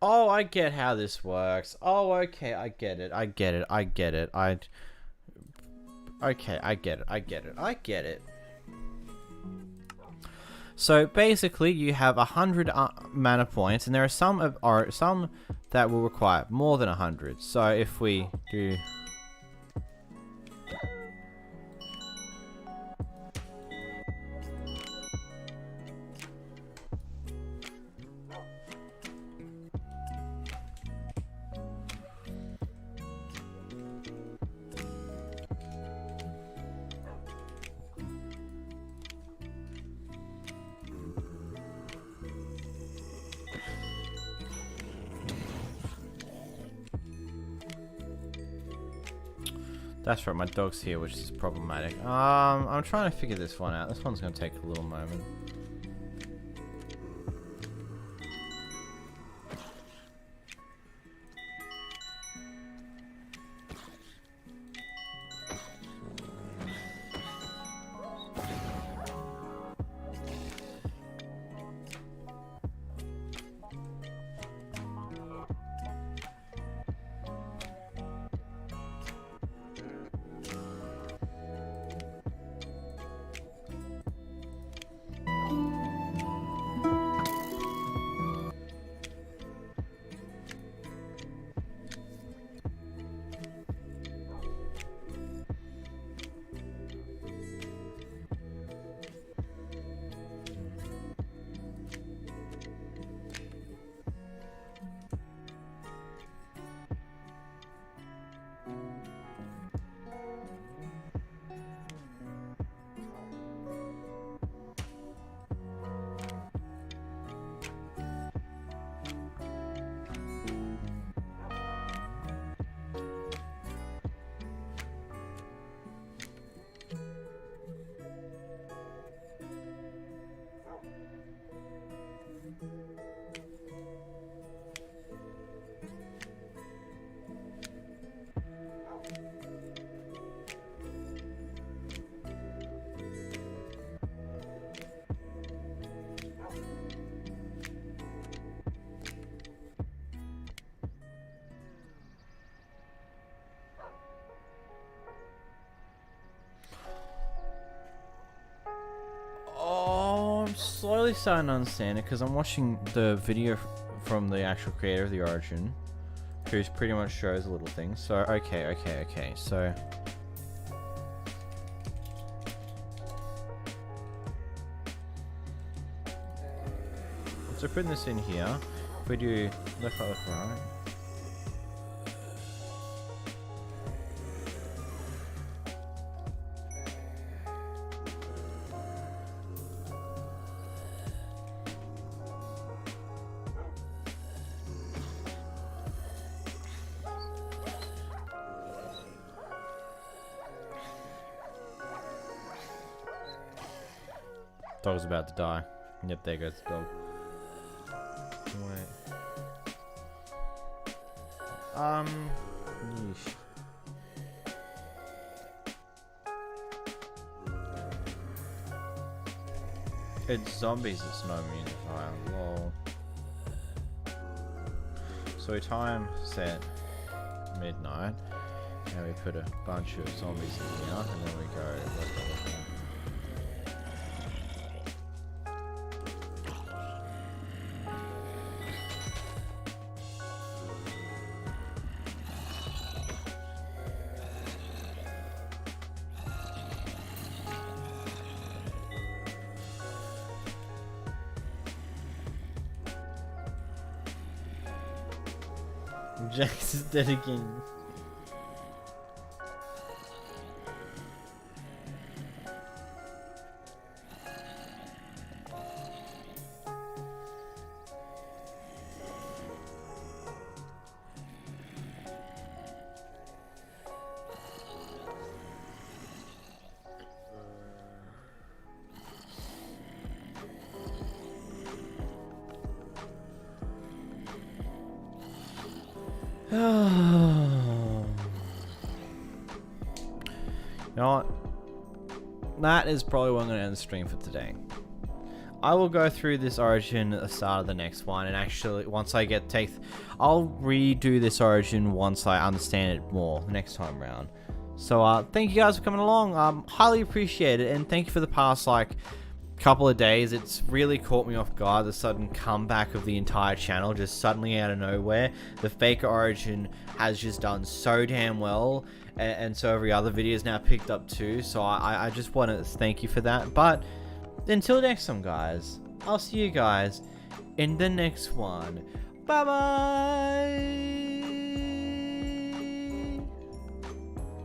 Oh, I get how this works. Oh, okay, I get it. I get it. I get it. Okay, I get it. I get it. I get it. So basically, you have 100 mana points, and there are some that will require more than 100. So if we do. That's right, my dog's here, which is problematic. I'm trying to figure this one out. This one's going to take a little moment. Slowly starting to understand it because I'm watching the video from the actual creator of the Origin, who pretty much shows a little thing. So okay. So putting this in here, if we do left, right, Dog's about to die. Yep, there goes the dog. Wait. Yeesh. It's zombies that's not immune to fire. Lol. So we time set midnight, and we put a bunch of zombies in here, and then we go. Jax is dead again. You know what? That is probably what I'm going to end the stream for today. I will go through this origin at the start of the next one, and actually once I get I'll redo this origin once I understand it more next time around. So thank you guys for coming along. Highly appreciate it, and thank you for the past like couple of days. It's really caught me off guard, the sudden comeback of the entire channel just suddenly out of nowhere. The fake origin has just done so damn well, and so every other video is now picked up too, so I just want to thank you for that. But until next time guys, I'll see you guys in the next one. Bye bye.